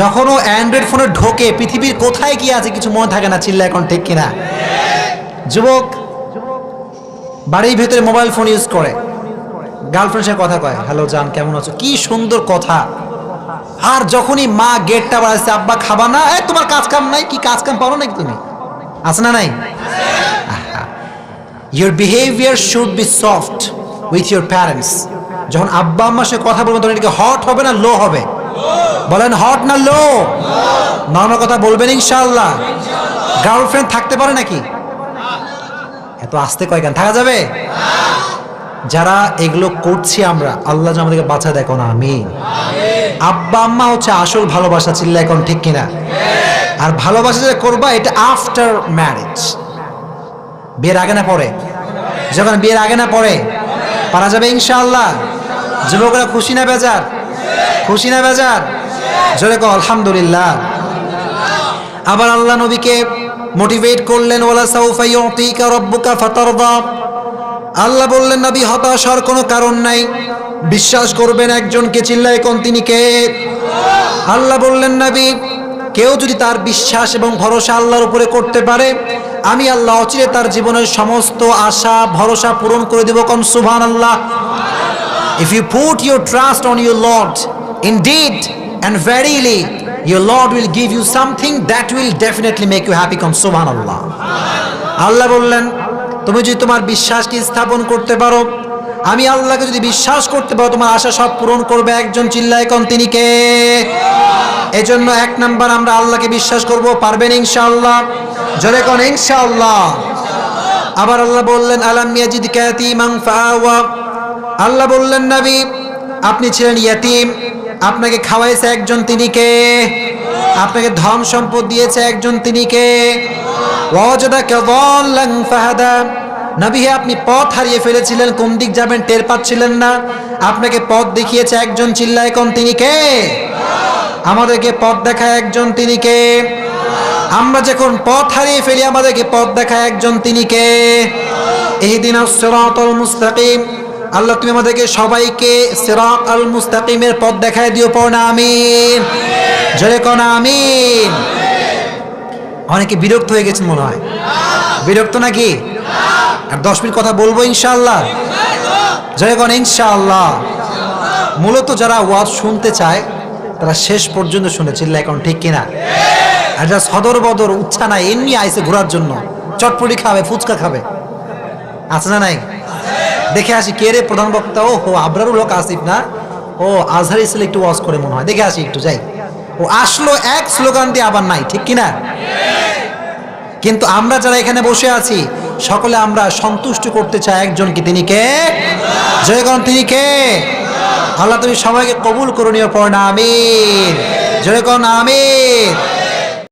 যখন ও অ্যান্ড্রয়েড ফোনে ঢোকে পৃথিবীর কোথায় কি আছে কিছু মনে থাকে না। চিল্লা এখন ঠিক কিনা? যুবক বাড়ির ভেতরে মোবাইল ফোন ইউজ করে, গার্লফ্রেন্ডের সাথে কথা কয়, হ্যালো জান কেমন আছো, কি সুন্দর কথা। আর যখনই মা গেটটা বাড়াচ্ছে, আব্বা খাবা না, তোমার কাজ কাম নাই? কি কাজ কাম পারো নাকি তুমি? আছে না নাই? Your behavior should be soft with your parents. যখন আব্বা আম্মার সাথে কথা বলবেন তখন এটাকে হট হবে না লো হবে? বলেন হট না লো? নরমাল কথা বলবেন ইনশাআল্লাহ। গার্লফ্রেন্ড থাকতে পারে নাকি? এত আস্তে কয় কেন? থাকা যাবে? যারা এগুলো করছি আমরা, আল্লাহ যেন আমাদেরকে বাঁচা দেখো না, আমিন। আব্বা আম্মা হচ্ছে আসল ভালোবাসা, চিল্লা এখন ঠিক কিনা? আর ভালোবাসা যেটা করবা এটা আফটার ম্যারেজ, বিয়ের আগে না পরে? যখন বিয়ের আগে না পরে পারা যাবে ইনশাআল্লাহ। যুবকরা খুশি না বেজার? খুশি না বেজার? জোরে কও আলহামদুলিল্লাহ। আবার আল্লাহ নবীকে মোটিভেট করলেন, ওয়ালা সাউফা ইউতিকা রাব্বুকা ফাতারদা। আল্লাহ বললেন নবী হতাশ হওয়ার কোনো কারণ নাই, বিশ্বাস করবেন একজনকে, চিল্লায় কোন, তিনি কে? আল্লাহ বললেন নবী কেউ যদি তার বিশ্বাস এবং ভরসা আল্লাহর উপরে করতে পারে, আমি আল্লাহ অচিরে তার জীবনের সমস্ত আশা ভরসা পূরণ করে দেব। কোন সুবহানাল্লাহ। If you put your trust on your Lord, indeed and verily your Lord will give you something that will definitely make you happy. Come subhanallah. আল্লাহ বললেন তুমি যদি তোমার বিশ্বাসকে স্থাপন করতে পারো, আমি আল্লাহকে যদি বিশ্বাস করতে পারো, তোমার আশা সব পূরণ করবে একজন, চিল্লায় কোন, তিনি কে? এজন্য এক নাম্বার আমরা আল্লাহকে বিশ্বাস করব, পারবেন ইনশাআল্লাহ? জোরে কোন ইনশাআল্লাহ। আবার আল্লাহ বললেন আলাম ইয়াজিদকা ইয়াতীমান ফাআওয়া। আল্লাহ বললেন নবী আপনি ছিলেন ইয়াতীম, আপনাকে খাওয়াইছে একজন, তিনি কে? আপনাকে ধন সম্পদ দিয়েছে একজন, তিনি কে? ওয়াজাদাকা যাল্লান ফাহাদা। নবী হে আপনি পথ হারিয়ে ফেলেছিলেন, কোন দিক যাবেন টের পাচ্ছিলেন না, আপনাকে পথ দেখিয়েছে একজন, চিল্লায় কোন, তিনি কে? আমাদেরকে পথ দেখায় একজন, তিনি কে? আমরা যখন পথ হারিয়ে ফেলি আমাদেরকে পথ দেখায় একজন, তিনি কে? ইহদিনাস সিরাতাল মুস্তাকিম। আল্লাহ তুমি আমাদেরকে সবাইকে সিরাত আল মুস্তাকিমের পথ দেখায় দিও, পড় না আমিন। জোরে কোন আমিন। অনেকে বিরক্ত হয়ে গেছেন মনে হয়, বিরক্ত নাকি? আর 10 মিনিট কথা বলবো ইনশাআল্লাহ। জোরে কোন ইনশাআল্লাহ। মূলত যারা ওয়াজ শুনতে চায় তারা শেষ পর্যন্ত শুনে, চিল্লা এখন ঠিক কিনা? আর যারা সদর বদর উচ্ছা নাই, এমনি আইসে ঘোরার জন্য, চটপটি খাবে, ফুচকা খাবে, আছে না নাই? দেখে আসি কে রে প্রধান বক্তা, ও হো আবরারুল হক আসিফ না, ও আজহার ইসলে একটু ওয়াজ করে মনে হয়, দেখে আসি একটু যাই। ও আসলো এক স্লোগান দিয়ে আবার নাই, ঠিক কিনা? কিন্তু আমরা যারা এখানে বসে আছি সকলে আমরা সন্তুষ্ট করতে চাই একজনকে, তিনি কে? জয়গণ, তিনি কে? আল্লাহ তুমি সবাইকে কবুল করুন, পড়না আমিন। জয়গণ আমিন।